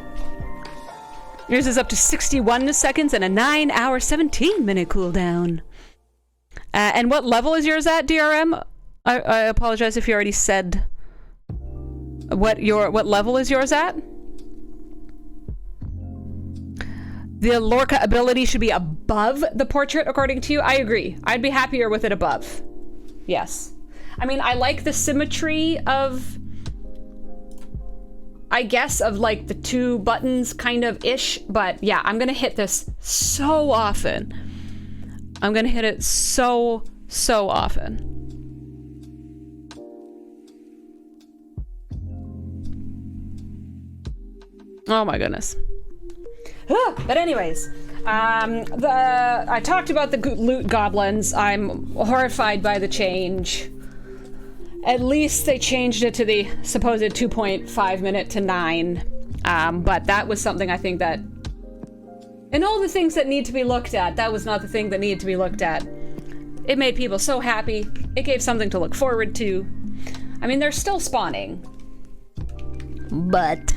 Yours is up to 61 seconds and a 9-hour, 17-minute cooldown. And what level is yours at, DRM? I apologize if you already said what level is yours at? The Lorca ability should be above the portrait, according to you. I agree. I'd be happier with it above. Yes. I mean, I like the symmetry of, I guess, of like the two buttons kind of ish, but yeah, I'm gonna hit this so often. I'm gonna hit it so often. Oh my goodness. But anyways, I talked about the loot goblins. I'm horrified by the change. At least they changed it to the supposed 2.5 minute to 9. But that was something I think that, in all the things that need to be looked at, that was not the thing that needed to be looked at. It made people so happy. It gave something to look forward to. I mean, they're still spawning. But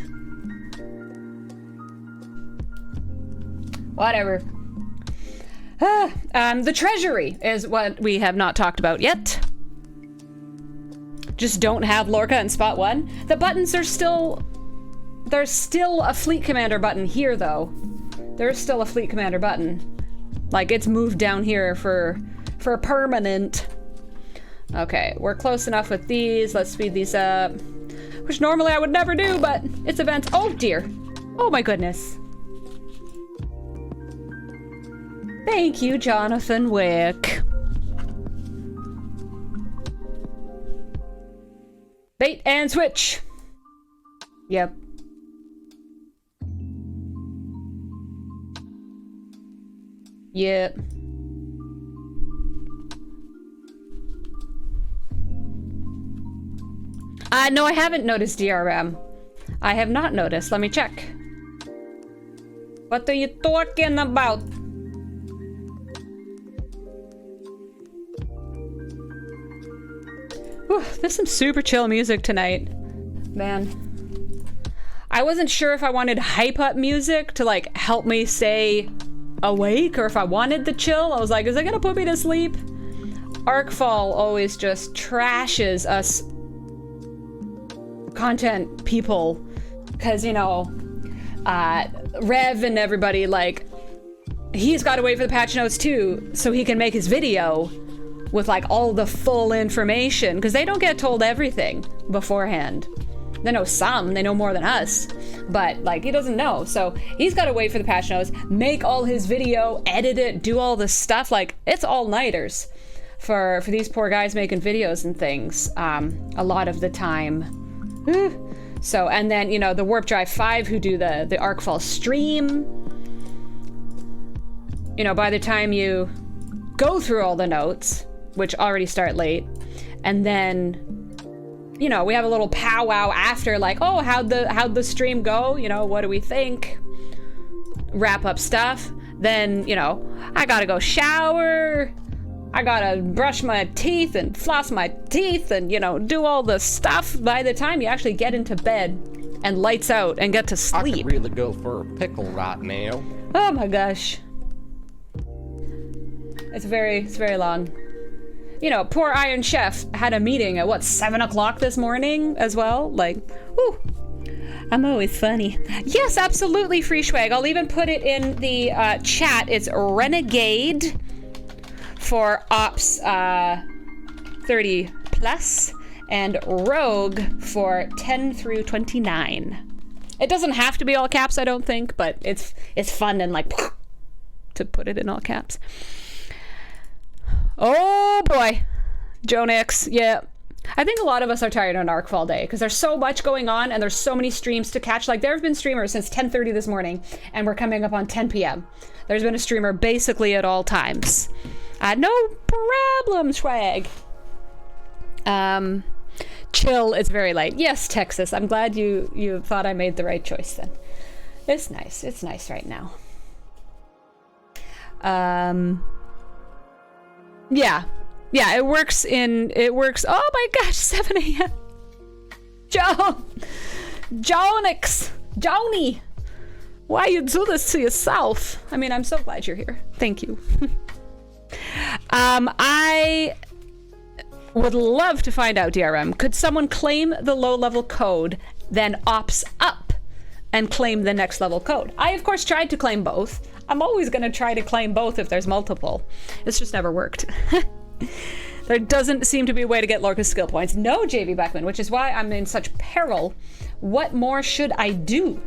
whatever. The treasury is what we have not talked about yet. Just don't have Lorca in spot 1. The buttons are still... There's still a fleet commander button here, though. There's still a fleet commander button. Like, it's moved down here for permanent. Okay, we're close enough with these. Let's speed these up. Which normally I would never do, but it's events. Oh, dear. Oh, my goodness. Thank you, Jonathan Wick. Bait and switch. Yep. Yep. No, I haven't noticed DRM. I have not noticed. Let me check. What are you talking about? Whew, there's some super chill music tonight. Man. I wasn't sure if I wanted hype up music to like help me stay awake or if I wanted the chill. I was like, is it gonna put me to sleep? Arcfall always just trashes us content people. Cause you know, Rev and everybody, like, he's gotta wait for the patch notes too, so he can make his video with like all the full information, because they don't get told everything beforehand. They know some, they know more than us, but like he doesn't know. So he's got to wait for the patch notes, make all his video, edit it, do all this stuff. Like it's all-nighters for these poor guys making videos and things a lot of the time. So, and then, you know, the Warp Drive 5 who do the Arcfall stream, you know, by the time you go through all the notes, which already start late, and then, you know, we have a little powwow after, like, oh, how'd the stream go? You know, what do we think? Wrap up stuff. Then, you know, I gotta go shower. I gotta brush my teeth and floss my teeth and, you know, do all the stuff. By the time you actually get into bed and lights out and get to sleep. I could really go for a pickle right now. Oh my gosh. It's very long. You know, poor Iron Chef had a meeting at, what, 7 o'clock this morning as well? Like, whew. I'm always funny. Yes, absolutely, Free Swag. I'll even put it in the chat. It's Renegade for Ops 30 plus, and Rogue for 10 through 29. It doesn't have to be all caps, I don't think, but it's fun and like to put it in all caps. Oh boy, Joan X, yeah. I think a lot of us are tired on ARC all day because there's so much going on and there's so many streams to catch. Like there have been streamers since 10:30 this morning and we're coming up on 10 p.m. There's been a streamer basically at all times. No problem, swag. Chill, it's very late. Yes, Texas, I'm glad you thought I made the right choice then. It's nice right now. Yeah, it works, oh my gosh, 7 a.m. Joni, why you do this to yourself? I mean, I'm so glad you're here. Thank you. I would love to find out, DRM, could someone claim the low-level code, then ops up and claim the next level code? I, of course, tried to claim both. I'm always going to try to claim both if there's multiple. It's just never worked. There doesn't seem to be a way to get Lorca's skill points. No, JV Beckman, which is why I'm in such peril. What more should I do?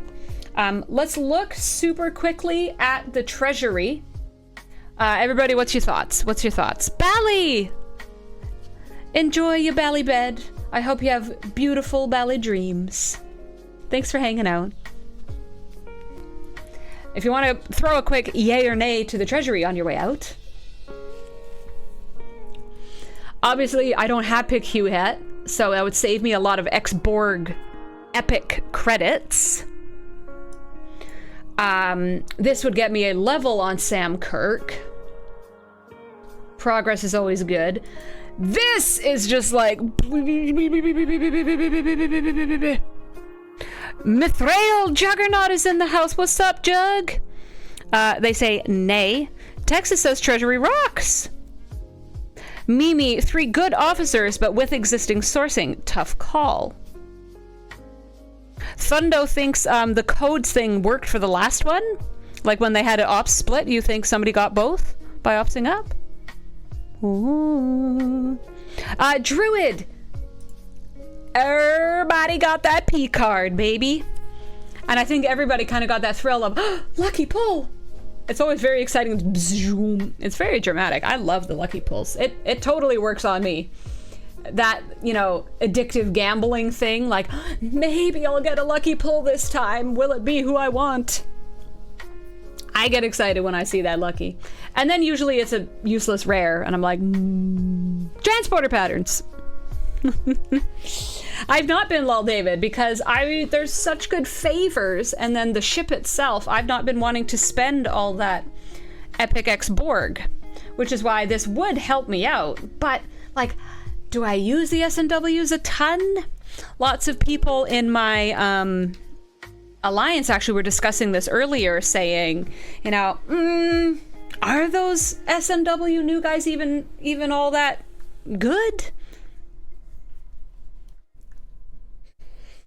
Let's look super quickly at the treasury. Everybody, what's your thoughts? Bally! Enjoy your bally bed. I hope you have beautiful bally dreams. Thanks for hanging out. If you want to throw a quick yay or nay to the treasury on your way out. Obviously, I don't have pick Hugh yet, so that would save me a lot of ex-Borg epic credits. This would get me a level on Sam Kirk. Progress is always good. This is just like Mithril Juggernaut is in the house. What's up, Jug? They say nay. Texas says treasury rocks. Mimi, 3 good officers, but with existing sourcing. Tough call. Thundo thinks the codes thing worked for the last one. Like when they had an ops split, you think somebody got both by opsing up? Ooh. Druid. Everybody got that P card, baby. And I think everybody kind of got that thrill of lucky pull. It's always very exciting. It's very dramatic. I love the lucky pulls. It totally works on me. That, you know, addictive gambling thing, like maybe I'll get a lucky pull this time. Will it be who I want? I get excited when I see that lucky. And then usually it's a useless rare, and I'm like, transporter patterns. I've not been lol David because there's such good favors, and then the ship itself, I've not been wanting to spend all that Epic X Borg, which is why this would help me out. But like, do I use the SNWs a ton? Lots of people in my alliance actually were discussing this earlier, saying, you know, are those SNW new guys even all that good?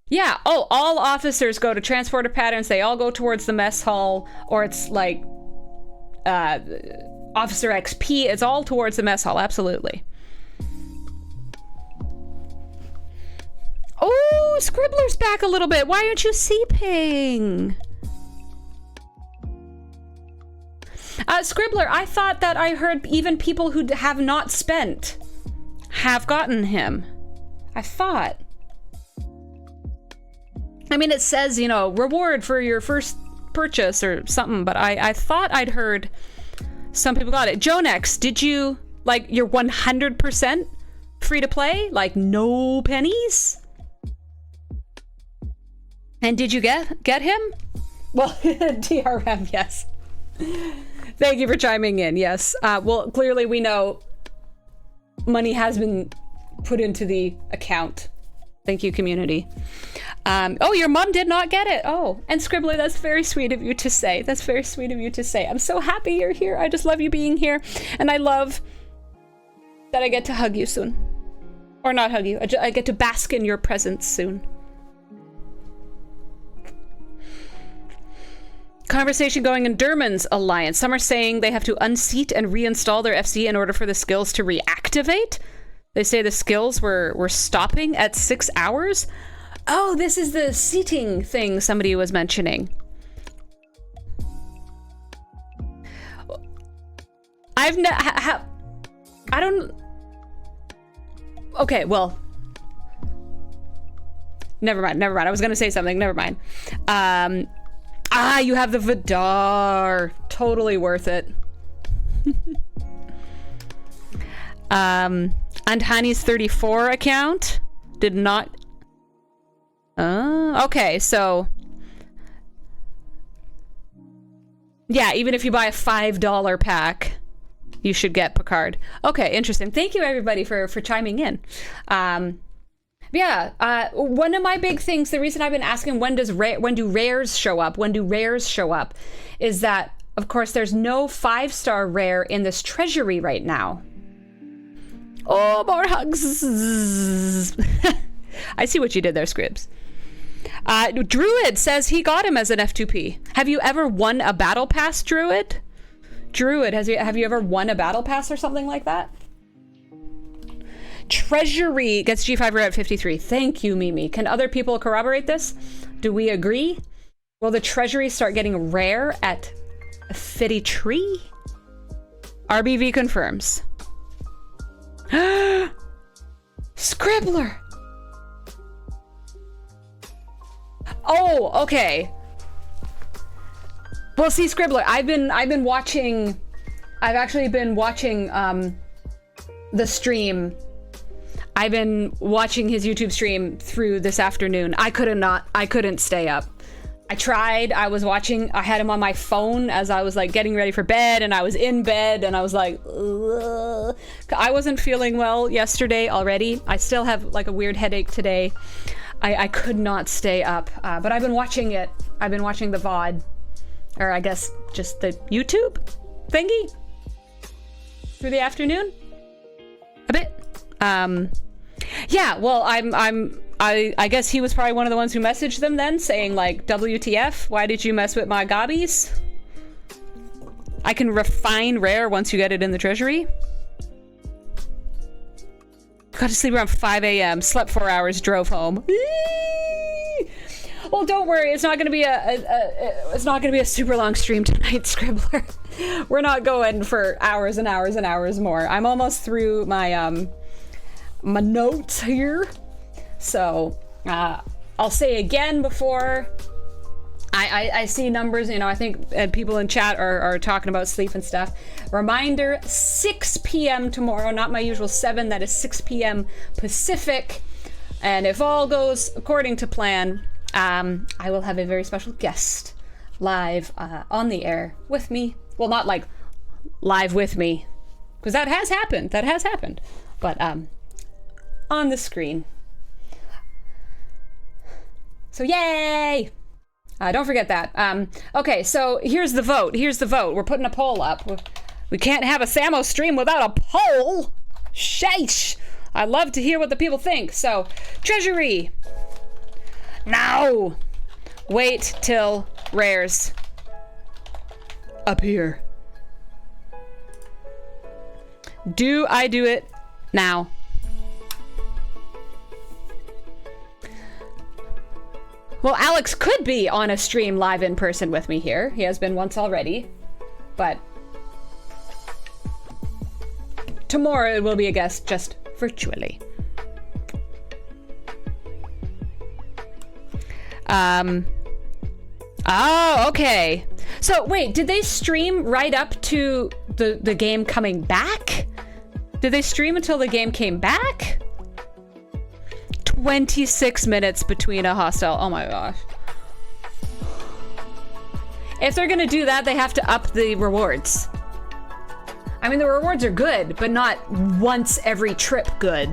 Yeah, oh, all officers go to transporter patterns, they all go towards the mess hall, or it's like officer XP, it's all towards the mess hall, absolutely. Oh, Scribbler's back a little bit. Why aren't you seeping? Scribbler, I thought that I heard even people who have not spent have gotten him. I thought. I mean, it says, you know, reward for your first purchase or something, but I thought I'd heard some people got it. Jonex, did you, like, you're 100% free to play? Like, no pennies? And did you get him? Well, DRM, yes. Thank you for chiming in, yes. Well, clearly we know money has been put into the account. Thank you, community. Oh, your mom did not get it. Oh, and Scribbler, that's very sweet of you to say. That's very sweet of you to say. I'm so happy you're here. I just love you being here. And I love that I get to hug you soon. Or not hug you. I get to bask in your presence soon. Conversation going in Derman's alliance. Some are saying they have to unseat and reinstall their FC in order for the skills to reactivate. They say the skills were stopping at 6 hours. Oh, this is the seating thing somebody was mentioning. I don't... Okay, well... Never mind. I was gonna say something, never mind. You have the Vidar. Totally worth it. And Hani's 34 account did not... okay, so... Yeah, even if you buy a $5 pack, you should get Picard. Okay, interesting. Thank you, everybody, for chiming in. Yeah, one of my big things, the reason I've been asking when do rares show up, is that, of course, there's no 5-star rare in this treasury right now. Oh, more hugs. I see what you did there, Scribs. Druid says he got him as an F2P. Have you ever won a battle pass, Druid? Have you ever won a battle pass or something like that? Treasury gets G5 rare at 53. Thank you, Mimi. Can other people corroborate this? Do we agree? Will the treasury start getting rare at 53? RBV confirms. Scribbler. Oh, okay. Well, see, Scribbler, I've actually been watching the stream. I've been watching his YouTube stream through this afternoon. I couldn't stay up. I tried. I had him on my phone as I was like getting ready for bed, and I was in bed, and I was like, ugh. I wasn't feeling well yesterday already. I still have like a weird headache today. I could not stay up, but I've been watching it. I've been watching the VOD, or I guess just the YouTube thingy through the afternoon a bit. Yeah, well, I guess he was probably one of the ones who messaged them then, saying like, WTF, why did you mess with my gobbies? I can refine rare once you get it in the treasury. Got to sleep around 5 a.m. Slept 4 hours, drove home. Well, don't worry. It's not going to be a super long stream tonight, Scribbler. We're not going for hours and hours and hours more. I'm almost through my my notes here. So I'll say again before I see numbers, you know, I think people in chat are talking about sleep and stuff. Reminder, 6 p.m. tomorrow, not my usual 7, that is 6 p.m. Pacific. And if all goes according to plan, I will have a very special guest live on the air with me. Well, not like live with me, because that has happened. But on the screen. So yay! Don't forget that. Okay, so here's the vote. We're putting a poll up. We can't have a Samo stream without a poll. Sheesh. I love to hear what the people think. So, treasury. Now. Wait till rares appear. Do I do it now? Well, Alex could be on a stream live in person with me here. He has been once already. But tomorrow it will be a guest just virtually. Oh, okay. So wait, did they stream right up to the game coming back? Did they stream until the game came back? 26 minutes between a hostile. Oh my gosh. If they're gonna do that, they have to up the rewards. I mean, the rewards are good, but not once every trip good.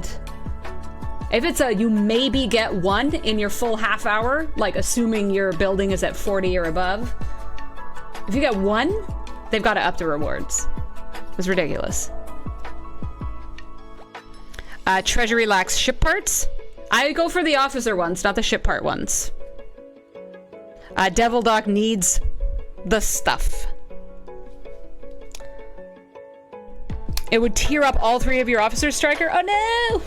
If it's you maybe get one in your full half hour, like assuming your building is at 40 or above. If you get one, they've got to up the rewards. It's ridiculous. Treasury lacks ship parts. I go for the officer ones, not the ship part ones. Devil Doc needs the stuff. It would tear up all 3 of your officers, Striker? Oh no!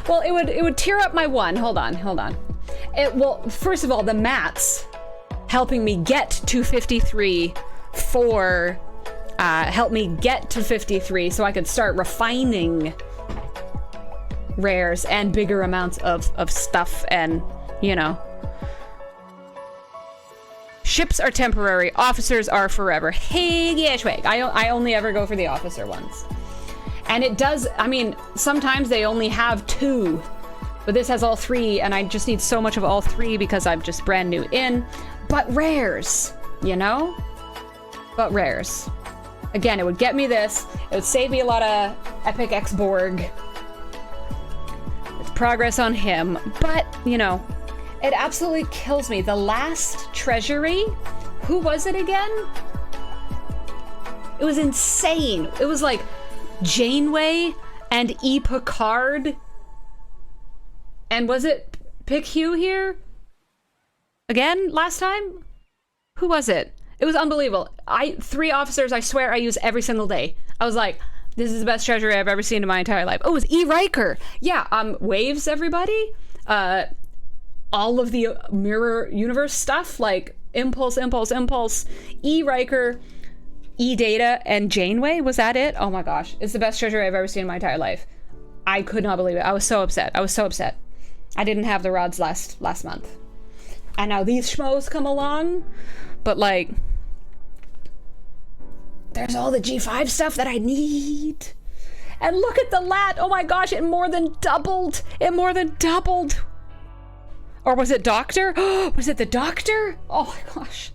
Well, it would tear up my 1. Hold on. Well, first of all, the mats helping me get to 53 for help me get to 53 so I could start refining rares and bigger amounts of stuff and, you know. Ships are temporary, officers are forever. Hey, Gashwag. I only ever go for the officer ones. And it does, I mean, sometimes they only have 2, but this has all 3, and I just need so much of all 3 because I'm just brand new in. But rares, you know? But rares. Again, it would get me this. It would save me a lot of Epic X Borg. It's progress on him. But, you know, it absolutely kills me. The last treasury, who was it again? It was insane. It was like Janeway and E. Picard. And was it Pick Hugh here? Again, last time? Who was it? It was unbelievable. 3 officers, I swear I use every single day. I was like, this is the best treasury I've ever seen in my entire life. Oh, it was E. Riker. Yeah, waves, everybody. All of the mirror universe stuff, like Impulse, E. Riker, E. Data, and Janeway. Was that it? Oh my gosh. It's the best treasury I've ever seen in my entire life. I could not believe it. I was so upset. I didn't have the rods last month. And now these schmoes come along, but like, there's all the G5 stuff that I need. And look at the lat. Oh my gosh, it more than doubled. Or was it Doctor? Was it the Doctor? Oh my gosh.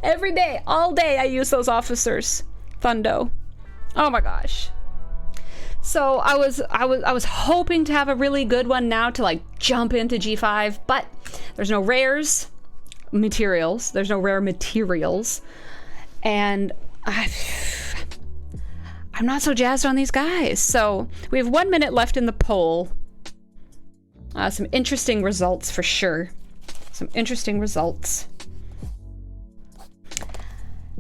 Every day, all day, I use those officers. Thundo. Oh my gosh. So I was hoping to have a really good one now to like jump into G5, but there's no rares materials. There's no rare materials. And I'm not so jazzed on these guys. So we have 1 minute left in the poll. Some interesting results for sure. Some interesting results.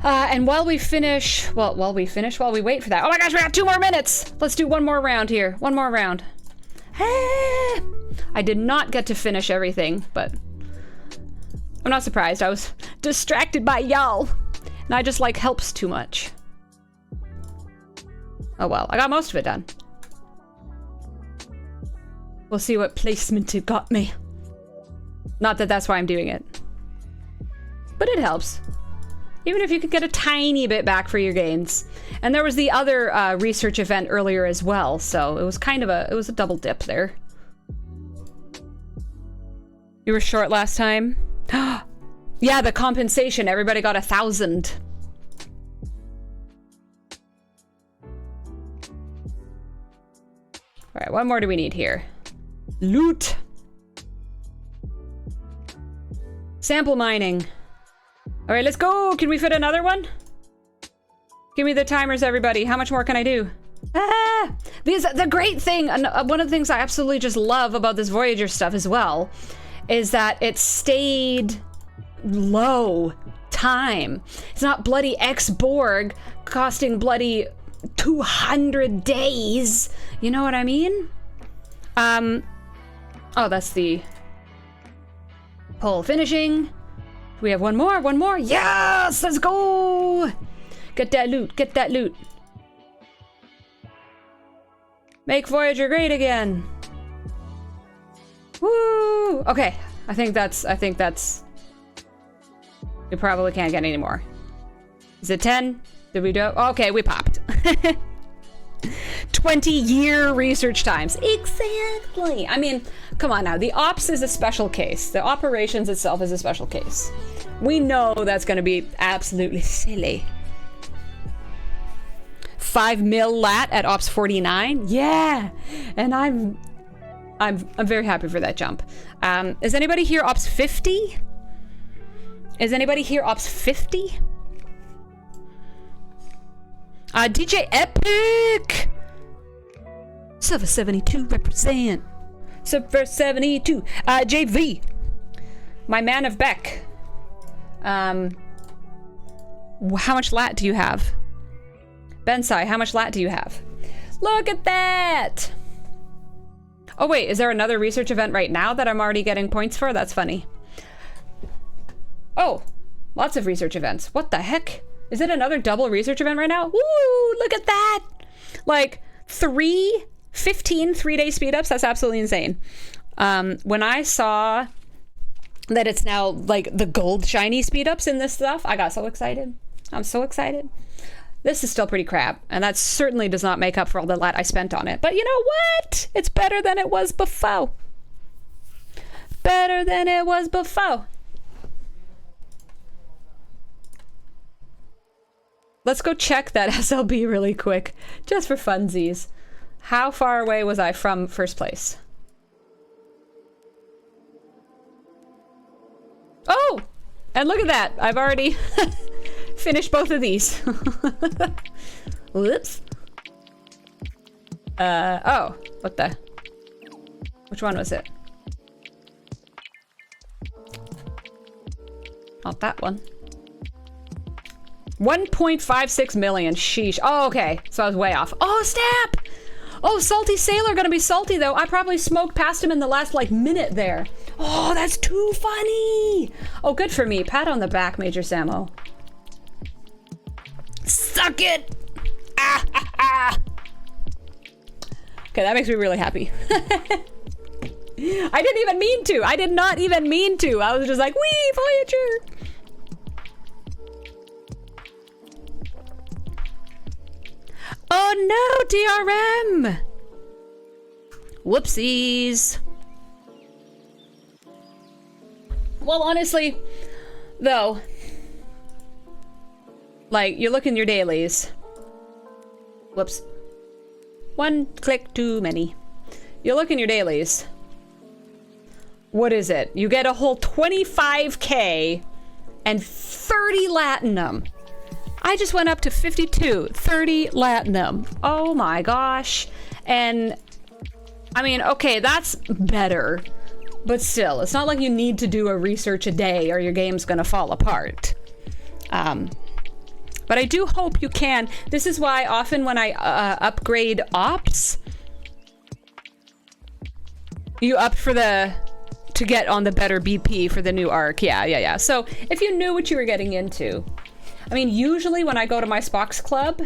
And while we wait for that. Oh my gosh, we got 2 more minutes. Let's do one more round here. One more round. I did not get to finish everything, but I'm not surprised. I was distracted by y'all. And I just like helps too much. Oh well, I got most of it done. We'll see what placement it got me. Not that that's why I'm doing it. But it helps. Even if you could get a tiny bit back for your gains. And there was the other research event earlier as well, so it was kind of a double dip there. You were short last time? Yeah, the compensation, everybody got 1,000. Alright, what more do we need here? Loot! Sample mining. Alright, let's go! Can we fit another one? Give me the timers, everybody. How much more can I do? Ah! Because the great thing, and one of the things I absolutely just love about this Voyager stuff as well, is that it stayed low time. It's not bloody X-Borg costing bloody 200 days. You know what I mean? Oh, that's the poll finishing. We have one more. Yes, let's go. Get that loot. Make Voyager great again. Woo! Okay, I think that's, we probably can't get any more. Is it 10? Did we do it? Okay, we popped. 20-year research times. Exactly. I mean, come on now. The ops is a special case. The operations itself is a special case. We know that's going to be absolutely silly. 5 mil lat at ops 49. Yeah, and I'm very happy for that jump. Is anybody here ops 50? Is anybody here ops 50? DJ Epic! Silver 72 represent. Silver 72. JV. My man of Beck. How much lat do you have? Bensai, how much lat do you have? Look at that! Oh wait, is there another research event right now that I'm already getting points for? That's funny. Oh, lots of research events. What the heck? Is it another double research event right now? Woo, look at that! Like 15 3-day speed ups, that's absolutely insane. When I saw that it's now like the gold shiny speed ups in this stuff, I got so excited. I'm so excited. This is still pretty crap, and that certainly does not make up for all the lat I spent on it. But you know what? It's better than it was before. Better than it was before. Let's go check that SLB really quick, just for funsies. How far away was I from first place? Oh! And look at that! I've already finished both of these. Whoops. Oh. What the? Which one was it? Not that one. 1.56 million. Sheesh. Oh, okay. So I was way off. Oh, snap! Oh, Salty Sailor gonna be salty, though. I probably smoked past him in the last, like, minute there. Oh, that's too funny! Oh, good for me. Pat on the back, Major Samo. Suck it! Ah, ah, ah. Okay, that makes me really happy. I didn't even mean to. I did not even mean to. I was just like, wee, Voyager! Oh no, DRM! Whoopsies. Well, honestly, though, like, you look in your dailies. Whoops. One click too many. You look in your dailies. What is it? You get a whole 25k and 30 Latinum. I just went up to 52, 30 Latinum. Oh my gosh. And I mean, okay, that's better, but still, it's not like you need to do a research a day or your game's gonna fall apart. But I do hope you can. This is why often when I upgrade ops, you opt for to get on the better BP for the new arc. Yeah. So if you knew what you were getting into, I mean, usually when I go to my Spox Club,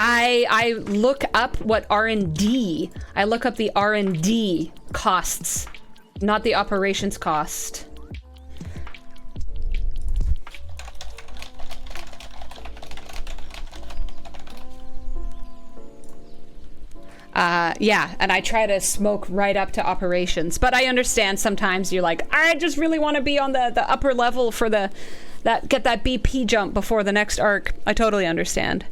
I look up what R&D. I look up the R&D costs, not the operations cost. Yeah, and I try to smoke right up to operations, but I understand sometimes you're like, I just really want to be on the upper level for get that BP jump before the next arc. I totally understand.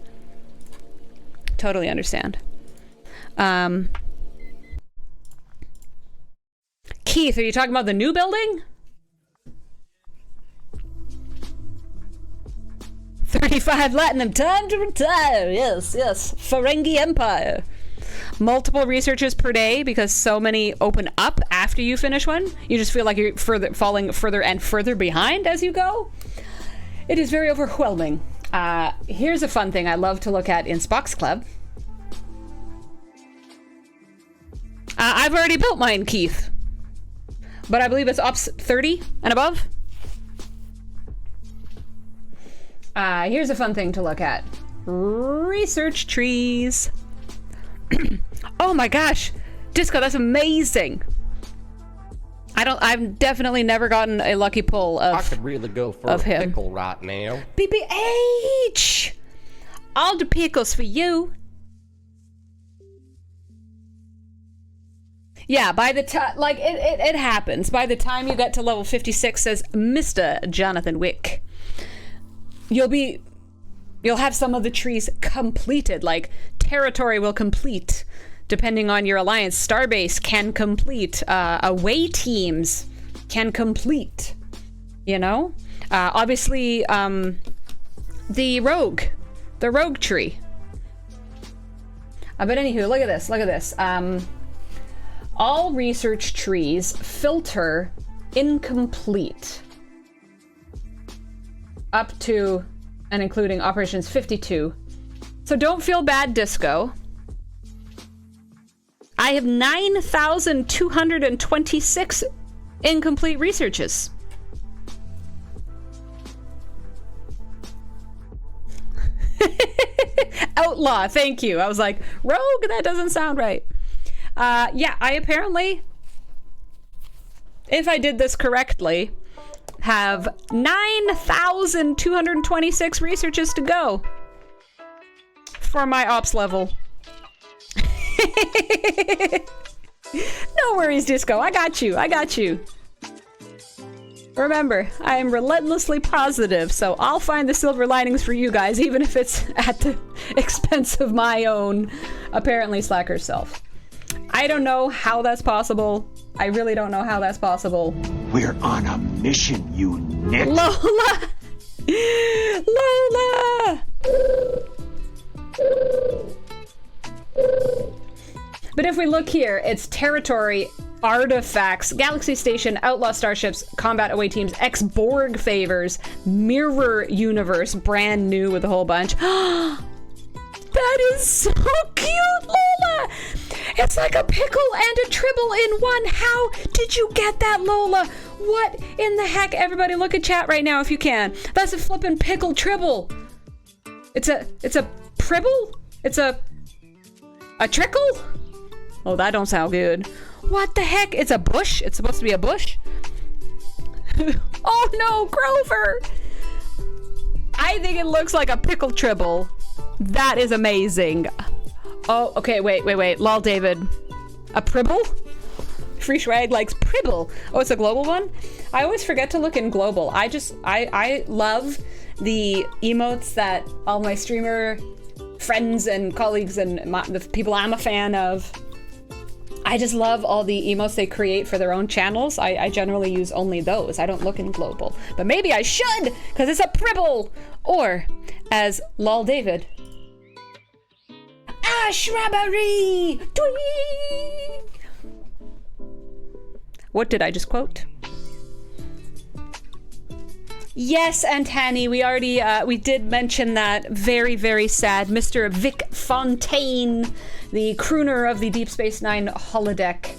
Totally understand. Keith, are you talking about the new building? 35 Latinum, time to retire. Yes. Ferengi Empire. Multiple researches per day because so many open up after you finish one. You just feel like you're falling further and further behind as you go. It is very overwhelming. Here's a fun thing I love to look at in Spox Club. I've already built mine, Keith. But I believe it's ops 30 and above. Here's a fun thing to look at. Research trees. Oh my gosh, Disco, that's amazing. I've definitely never gotten a lucky pull of I could really go for a pickle right now. BBH! All the pickles for you. Yeah, by the time, like, it happens. By the time you get to level 56, says Mr. Jonathan Wick, you'll have some of the trees completed, like territory will complete, depending on your alliance. Starbase can complete, away teams can complete, you know? Obviously, the rogue tree. But anywho, look at this. All research trees filter incomplete. Up to and including operations 52. So don't feel bad, Disco. I have 9,226 incomplete researches. Outlaw, thank you. I was like, rogue, that doesn't sound right. Yeah, I apparently, if I did this correctly, have 9,226 researches to go for my ops level. No worries, Disco. I got you. I got you. Remember, I am relentlessly positive, so I'll find the silver linings for you guys, even if it's at the expense of my own, apparently, slacker self. I don't know how that's possible. I really don't know how that's possible. We're on a mission, you nit. Lola! Lola! But if we look here, it's territory, artifacts, galaxy station, outlaw starships, combat away teams, ex-Borg favors, mirror universe, brand new with a whole bunch. That is so cute, Lola! It's like a pickle and a tribble in one. How did you get that, Lola? What in the heck? Everybody look at chat right now if you can. That's a flippin' pickle tribble. It's a pribble? It's a trickle? Oh, that don't sound good. What the heck? It's a bush? It's supposed to be a bush? Oh no, Grover! I think it looks like a pickle tribble. That is amazing. Oh, okay, wait. Lol David. A pribble? Free Swag likes pribble. Oh, it's a global one? I always forget to look in global. I love the emotes that all my streamer friends and colleagues and the people I'm a fan of, I just love all the emotes they create for their own channels. I generally use only those. I don't look in global. But maybe I should, because it's a pribble! Or, as Lol David, a shrubbery! Tweet! What did I just quote? Yes, and Hanny, we already, we did mention that. Very, very sad. Mr. Vic Fontaine, the crooner of the Deep Space Nine holodeck,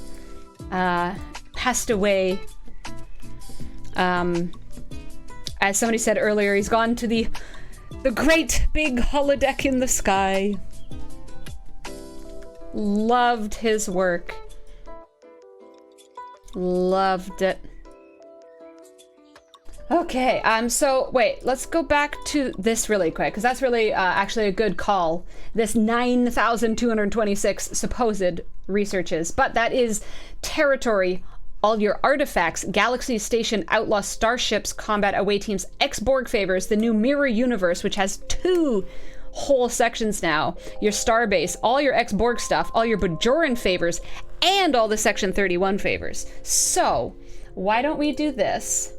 passed away. As somebody said earlier, he's gone to the great big holodeck in the sky. Loved his work. Loved it. Okay, so wait, let's go back to this really quick, because that's really actually a good call. This 9,226 supposed researches, but that is territory, all your artifacts, galaxy station, outlaw starships, combat away teams, ex-Borg favors, the new mirror universe, which has 2 whole sections now, your starbase, all your ex-Borg stuff, all your Bajoran favors, and all the Section 31 favors. So, why don't we do this?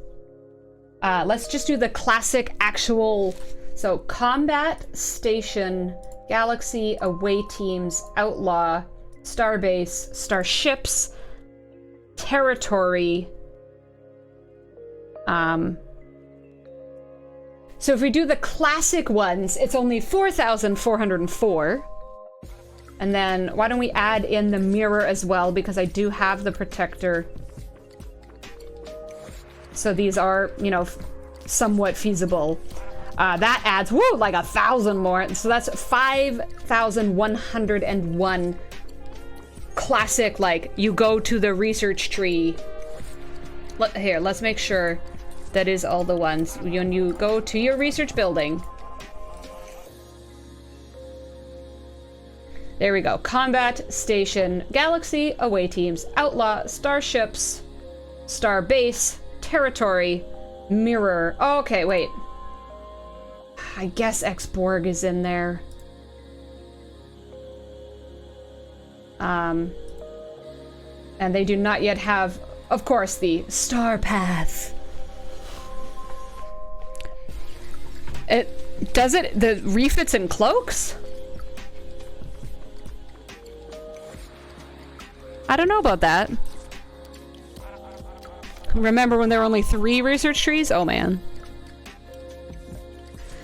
Let's just do the classic actual, so combat, station, galaxy, away teams, outlaw, starbase, starships, territory. So if we do the classic ones, it's only 4,404. And then why don't we add in the mirror as well, because I do have the protector. So these are, you know, somewhat feasible. That adds, woo, like 1,000 more. So that's 5,101 classic, like, you go to the research tree. Here, let's make sure that is all the ones. When you go to your research building. There we go. Combat, station, galaxy, away teams, outlaw, starships, starbase, territory, mirror. Oh, okay, wait. I guess ex-Borg is in there. And they do not yet have, of course, the star path. The refits and cloaks? I don't know about that. Remember when there were only 3 research trees? Oh man.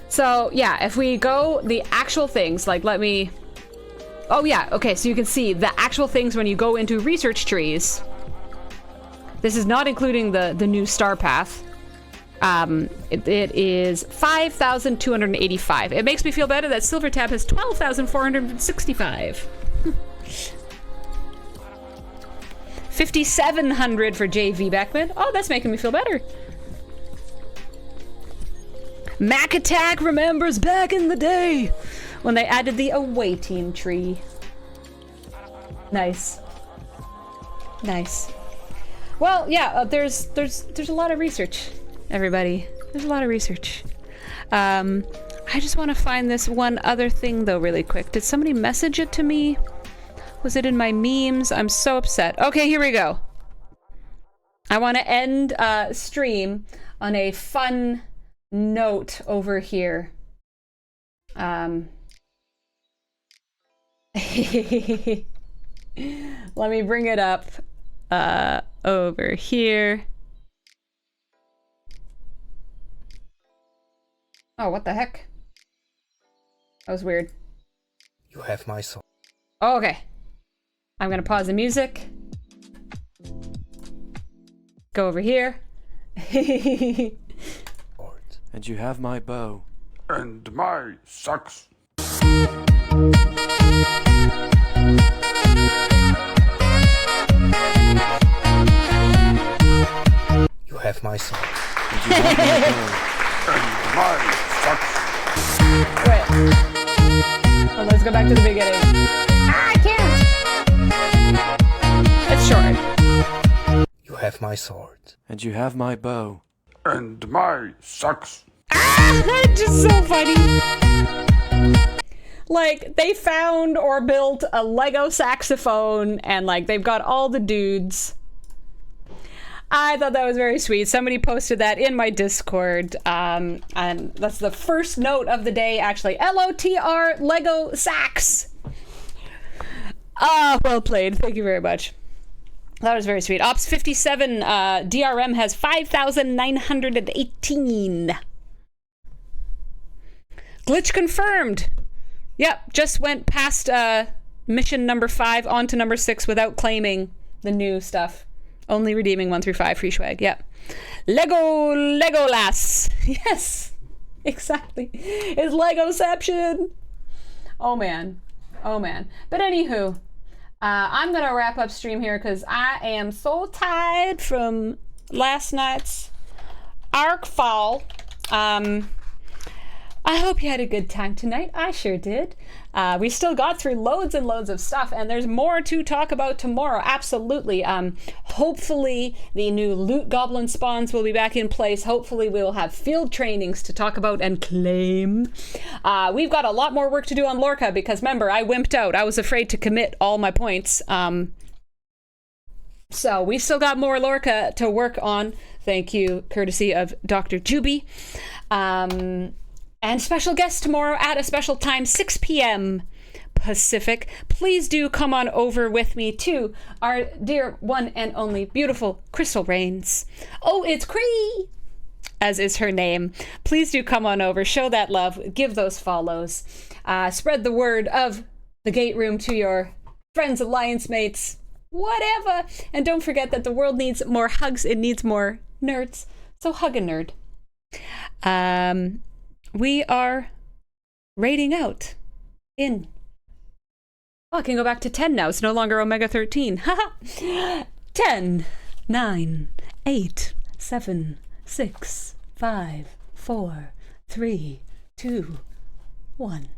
So yeah, if we go the actual things, like let me... Oh yeah, okay, so you can see the actual things when you go into research trees. This is not including the new star path. It is 5,285. It makes me feel better that Silvertap has 12,465. 5,700 for JV Beckman. Oh, that's making me feel better. Mac Attack remembers back in the day when they added the awaiting tree. Nice. Nice. Well, yeah, there's a lot of research, everybody. There's a lot of research. I just want to find this one other thing though really quick. Did somebody message it to me? Was it in my memes? I'm so upset. Okay, here we go. I want to end stream on a fun note over here. Let me bring it up over here. Oh, what the heck? That was weird. You have my soul. Oh, okay. I'm gonna pause the music. Go over here. And you have my bow. And my socks. You have my soul. And you have my bow. And my socks. Wait. Oh, let's go back to the beginning. Ah, I can't! It's short. You have my sword. And you have my bow. And my socks. Ah, just so funny. Like, they found or built a Lego saxophone, and like, they've got all the dudes. I thought that was very sweet. Somebody posted that in my Discord, and that's the first note of the day, actually. LOTR Lego sax. Ah, well played. Thank you very much. That was very sweet. Ops 57, DRM has 5,918. Glitch confirmed. Yep, just went past mission number 5 on to number 6 without claiming the new stuff. Only redeeming 1 through 5 free swag. Yep. Legolas. Yes, exactly. It's Legoception. Oh man. Oh man. But anywho, I'm gonna wrap up stream here because I am so tired from last night's Arc Fall. I hope you had a good time tonight. I sure did. We still got through loads and loads of stuff, and there's more to talk about tomorrow. Absolutely. Hopefully the new loot goblin spawns will be back in place. Hopefully we will have field trainings to talk about and claim. We've got a lot more work to do on Lorca because remember, I wimped out. I was afraid to commit all my points. So we still got more Lorca to work on. Thank you, courtesy of Dr. Juby. And special guest tomorrow at a special time, 6 p.m. Pacific. Please do come on over with me to our dear one and only beautiful Crystal Rains. Oh, it's Cree, as is her name. Please do come on over, show that love, give those follows, spread the word of the Gate Room to your friends, alliance mates, whatever. And don't forget that the world needs more hugs, it needs more nerds. So hug a nerd. We are raiding out in... Oh, I can go back to 10 now. It's no longer Omega 13. Haha! 10, 9, 8, 7, 6, 5, 4, 3, 2, 1.